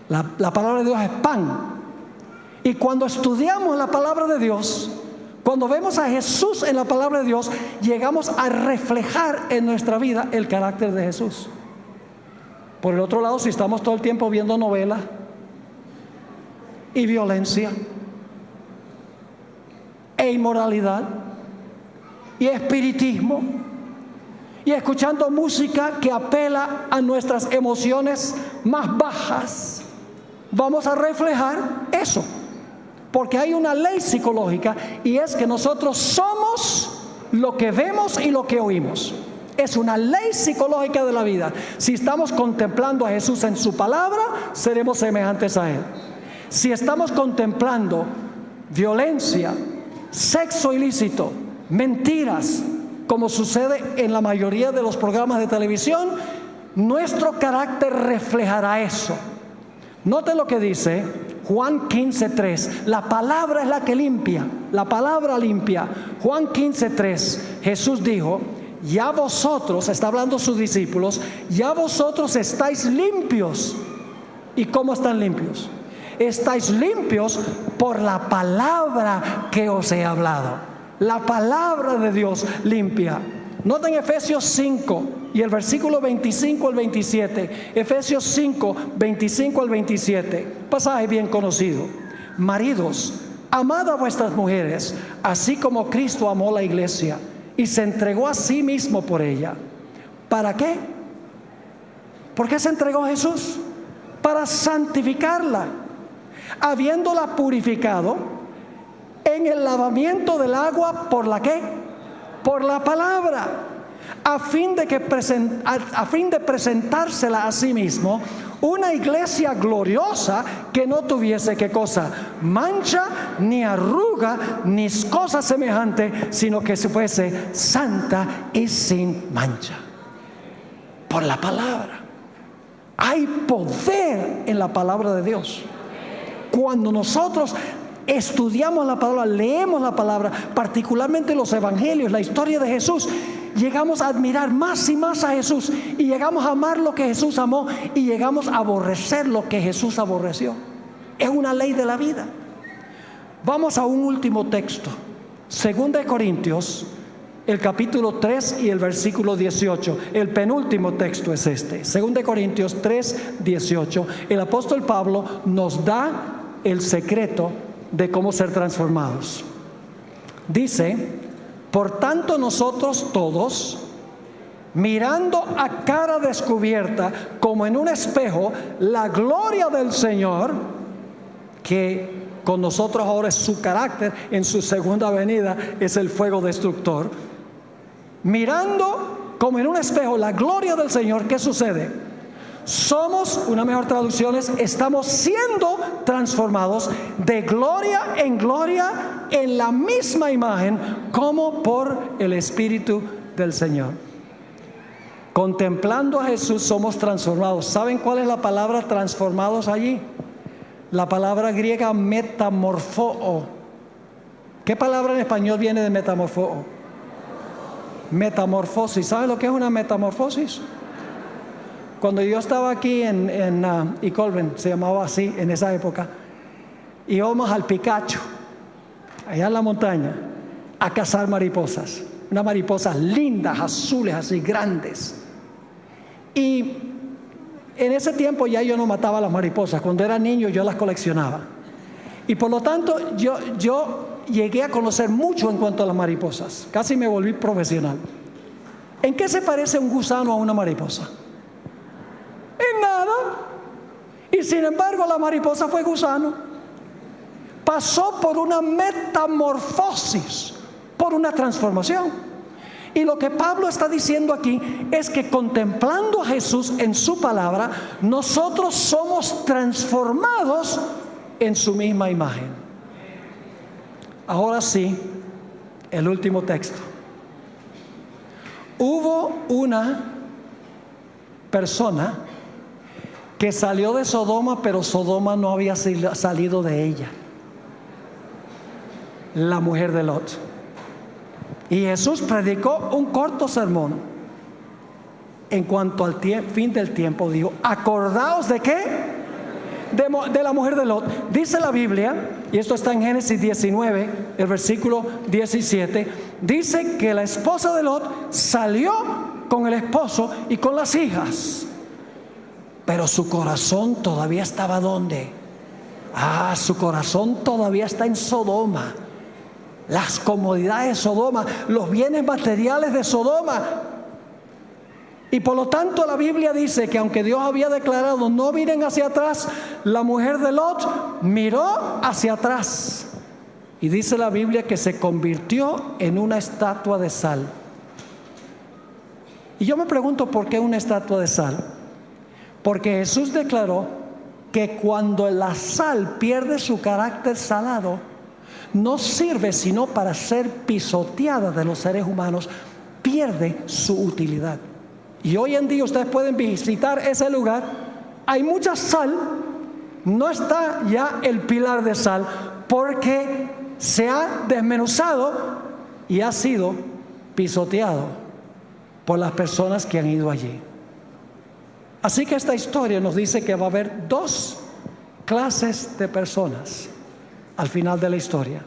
La palabra de Dios es pan. Y cuando estudiamos la palabra de Dios, cuando vemos a Jesús en la palabra de Dios, llegamos a reflejar en nuestra vida el carácter de Jesús. Por el otro lado, si estamos todo el tiempo viendo novelas y violencia e inmoralidad y espiritismo y escuchando música que apela a nuestras emociones más bajas, vamos a reflejar eso. Porque hay una ley psicológica, y es que nosotros somos lo que vemos y lo que oímos. Es una ley psicológica de la vida. Si estamos contemplando a Jesús en su palabra, seremos semejantes a Él. Si estamos contemplando violencia, sexo ilícito, mentiras, como sucede en la mayoría de los programas de televisión, nuestro carácter reflejará eso. Noten lo que dice Juan 15:3. La palabra es la que limpia. La palabra limpia. Juan 15:3. Jesús dijo: ya vosotros, está hablando sus discípulos, ya vosotros estáis limpios. ¿Y cómo están limpios? Estáis limpios por la palabra que os he hablado. La palabra de Dios limpia. Noten Efesios 5 y el versículo 25 al 27. Efesios 5, 25 al 27. Pasaje bien conocido. Maridos, amad a vuestras mujeres, así como Cristo amó la iglesia y se entregó a sí mismo por ella. ¿Para qué? ¿Por qué se entregó Jesús? Para santificarla, habiéndola purificado en el lavamiento del agua. ¿Por la qué? Por la palabra, a fin de presentársela a sí mismo una iglesia gloriosa, que no tuviese ¿qué cosa? Mancha, ni arruga, ni cosa semejante, sino que se fuese santa y sin mancha. Por la palabra. Hay poder en la palabra de Dios. Cuando nosotros estudiamos la palabra, leemos la palabra, particularmente los evangelios, la historia de Jesús, llegamos a admirar más y más a Jesús, y llegamos a amar lo que Jesús amó, y llegamos a aborrecer lo que Jesús aborreció. Es una ley de la vida. Vamos a un último texto, 2 Corintios, el capítulo 3 y el versículo 18. El penúltimo texto es este, 2 Corintios 3, 18. El apóstol Pablo nos da el secreto de cómo ser transformados. Dice: por tanto nosotros todos, mirando a cara descubierta como en un espejo la gloria del Señor, que con nosotros ahora es su carácter, en su segunda venida es el fuego destructor, mirando como en un espejo la gloria del Señor, ¿qué sucede? Somos, una mejor traducción es, estamos siendo transformados de gloria en la misma imagen, como por el Espíritu del Señor. Contemplando a Jesús somos transformados. ¿Saben cuál es la palabra transformados allí? La palabra griega metamorfoo. ¿Qué palabra en español viene de metamorfoo? Metamorfosis. ¿Saben lo que es una metamorfosis? Cuando yo estaba aquí en Icolben, se llamaba así en esa época, íbamos al Picacho, allá en la montaña, a cazar mariposas. Unas mariposas lindas, azules, así grandes. Y en ese tiempo ya yo no mataba las mariposas. Cuando era niño yo las coleccionaba. Y por lo tanto yo llegué a conocer mucho en cuanto a las mariposas. Casi me volví profesional. ¿En qué se parece un gusano a una mariposa? En nada. Y sin embargo la mariposa fue gusano. Pasó por una metamorfosis, por una transformación. Y lo que Pablo está diciendo aquí es que contemplando a Jesús en su palabra, nosotros somos transformados en su misma imagen. Ahora sí, el último texto. Hubo una persona que salió de Sodoma, pero Sodoma no había salido de ella. La mujer de Lot. Y Jesús predicó un corto sermón. En cuanto al fin del tiempo, dijo: acordaos de qué, de la mujer de Lot. Dice la Biblia, y esto está en Génesis 19, el versículo 17, dice que la esposa de Lot salió con el esposo y con las hijas, pero su corazón todavía estaba ¿dónde? Su corazón todavía está en Sodoma. Las comodidades de Sodoma, los bienes materiales de Sodoma. Y por lo tanto la Biblia dice que aunque Dios había declarado no miren hacia atrás, la mujer de Lot miró hacia atrás. Y dice la Biblia que se convirtió en una estatua de sal. Y yo me pregunto, ¿por qué una estatua de sal? Porque Jesús declaró que cuando la sal pierde su carácter salado, no sirve sino para ser pisoteada de los seres humanos, pierde su utilidad. Y hoy en día ustedes pueden visitar ese lugar, hay mucha sal, no está ya el pilar de sal, porque se ha desmenuzado y ha sido pisoteado por las personas que han ido allí. Así que esta historia nos dice que va a haber dos clases de personas al final de la historia: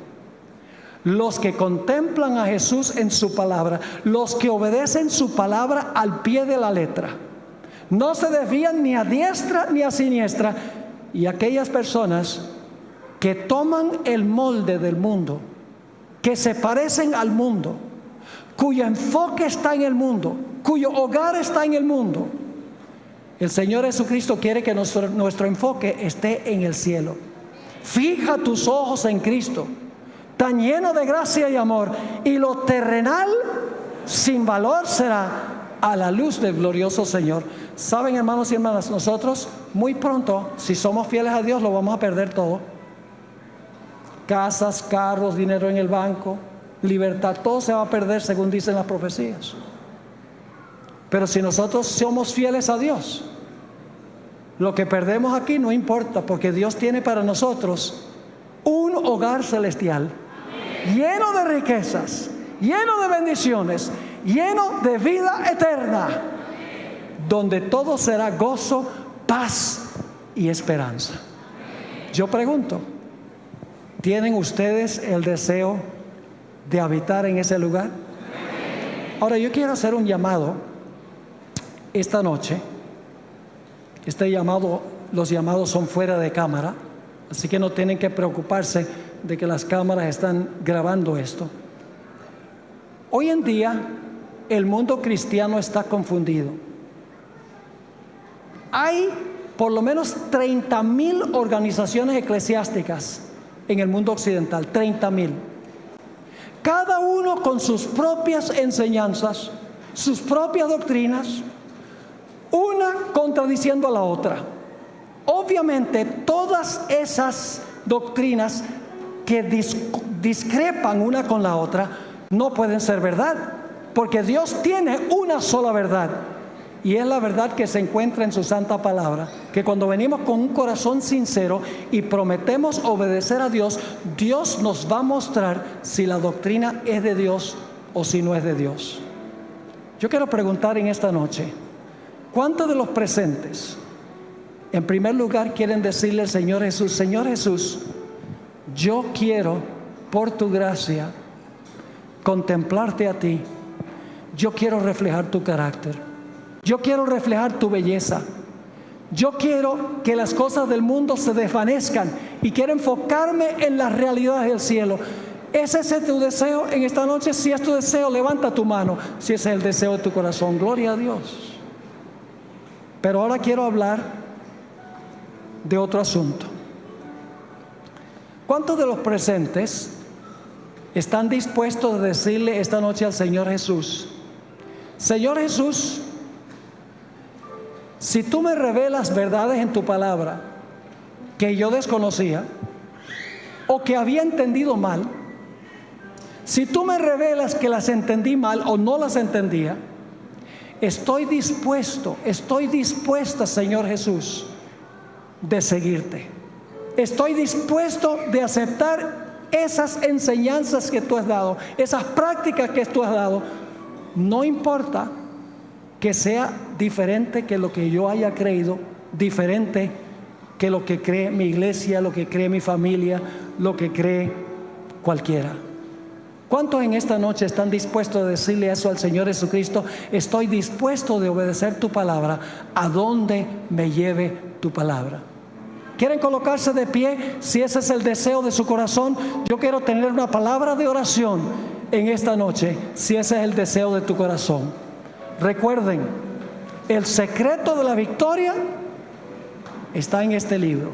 los que contemplan a Jesús en su palabra, los que obedecen su palabra al pie de la letra, no se desvían ni a diestra ni a siniestra, y aquellas personas que toman el molde del mundo, que se parecen al mundo, cuyo enfoque está en el mundo, cuyo hogar está en el mundo. El Señor Jesucristo quiere que nuestro enfoque esté en el cielo. Fija tus ojos en Cristo, tan lleno de gracia y amor, y lo terrenal sin valor será a la luz del glorioso Señor. Saben, hermanos y hermanas, nosotros muy pronto, si somos fieles a Dios, lo vamos a perder todo. Casas, carros, dinero en el banco, libertad, todo se va a perder según dicen las profecías. Pero si nosotros somos fieles a Dios, lo que perdemos aquí no importa, porque Dios tiene para nosotros un hogar celestial, lleno de riquezas, lleno de bendiciones, lleno de vida eterna, donde todo será gozo, paz y esperanza. Yo pregunto, ¿tienen ustedes el deseo de habitar en ese lugar? Ahora yo quiero hacer un llamado esta noche. Este llamado, los llamados son fuera de cámara, así que no tienen que preocuparse de que las cámaras están grabando esto. Hoy en día el mundo cristiano está confundido. Hay por lo menos 30,000 organizaciones eclesiásticas en el mundo occidental, 30,000. Cada uno con sus propias enseñanzas, sus propias doctrinas, una contradiciendo a la otra. Obviamente todas esas doctrinas que discrepan una con la otra no pueden ser verdad, porque Dios tiene una sola verdad, y es la verdad que se encuentra en su santa palabra, que cuando venimos con un corazón sincero y prometemos obedecer a Dios, Dios nos va a mostrar si la doctrina es de Dios o si no es de Dios. Yo quiero preguntar en esta noche, ¿cuántos de los presentes en primer lugar quieren decirle al Señor Jesús: Señor Jesús, yo quiero por tu gracia contemplarte a ti. Yo quiero reflejar tu carácter. Yo quiero reflejar tu belleza. Yo quiero que las cosas del mundo se desvanezcan y quiero enfocarme en las realidades del cielo. ¿Ese es tu deseo en esta noche? Si es tu deseo, levanta tu mano. Si ese es el deseo de tu corazón, gloria a Dios. Pero ahora quiero hablar de otro asunto. ¿Cuántos de los presentes están dispuestos a decirle esta noche al Señor Jesús: Señor Jesús, si tú me revelas verdades en tu palabra que yo desconocía o que había entendido mal, si tú me revelas que las entendí mal o no las entendía, estoy dispuesta, Señor Jesús, de seguirte. Estoy dispuesto de aceptar esas enseñanzas que tú has dado, esas prácticas que tú has dado. No importa que sea diferente que lo que yo haya creído, diferente que lo que cree mi iglesia, lo que cree mi familia, lo que cree cualquiera. ¿Cuántos en esta noche están dispuestos a decirle eso al Señor Jesucristo? Estoy dispuesto de obedecer tu palabra a donde me lleve tu palabra. ¿Quieren colocarse de pie? Si ese es el deseo de su corazón, yo quiero tener una palabra de oración en esta noche, si ese es el deseo de tu corazón. Recuerden, el secreto de la victoria está en este libro.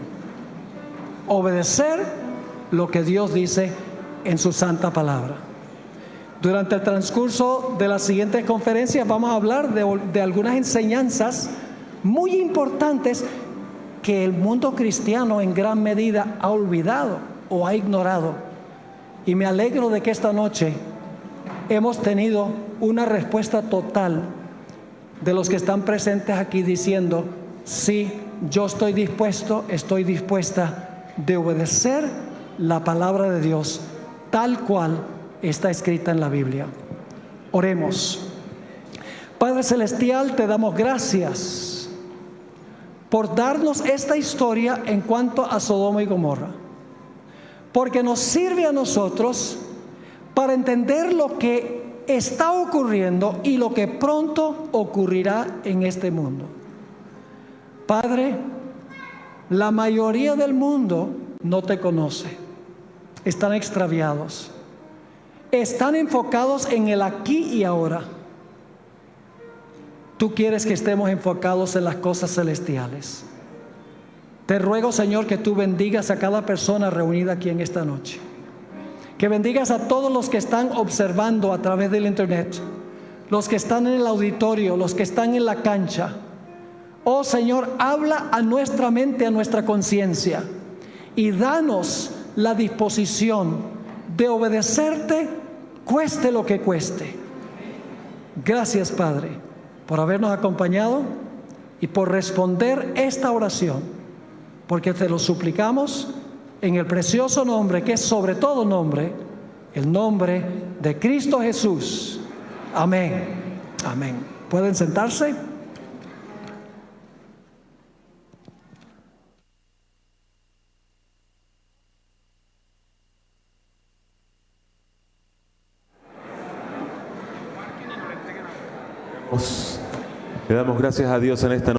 Obedecer lo que Dios dice en su santa palabra. Durante el transcurso de las siguientes conferencias vamos a hablar de algunas enseñanzas muy importantes que el mundo cristiano en gran medida ha olvidado o ha ignorado. Y me alegro de que esta noche hemos tenido una respuesta total de los que están presentes aquí diciendo: sí, yo estoy dispuesta de obedecer la palabra de Dios tal cual está escrita en la Biblia. Oremos. Padre Celestial, te damos gracias por darnos esta historia en cuanto a Sodoma y Gomorra, porque nos sirve a nosotros para entender lo que está ocurriendo y lo que pronto ocurrirá en este mundo. Padre, la mayoría del mundo no te conoce, están extraviados, están enfocados en el aquí y ahora. Tú quieres que estemos enfocados en las cosas celestiales. Te ruego, Señor, que tú bendigas a cada persona reunida aquí en esta noche. Que bendigas a todos los que están observando a través del internet, los que están en el auditorio, los que están en la cancha. Oh Señor, habla a nuestra mente, a nuestra conciencia, y danos la disposición de obedecerte, cueste lo que cueste. Gracias, Padre, por habernos acompañado y por responder esta oración, porque te lo suplicamos en el precioso nombre que es sobre todo nombre, el nombre de Cristo Jesús. Amén. Amén. ¿Pueden sentarse? Le damos gracias a Dios en esta noche.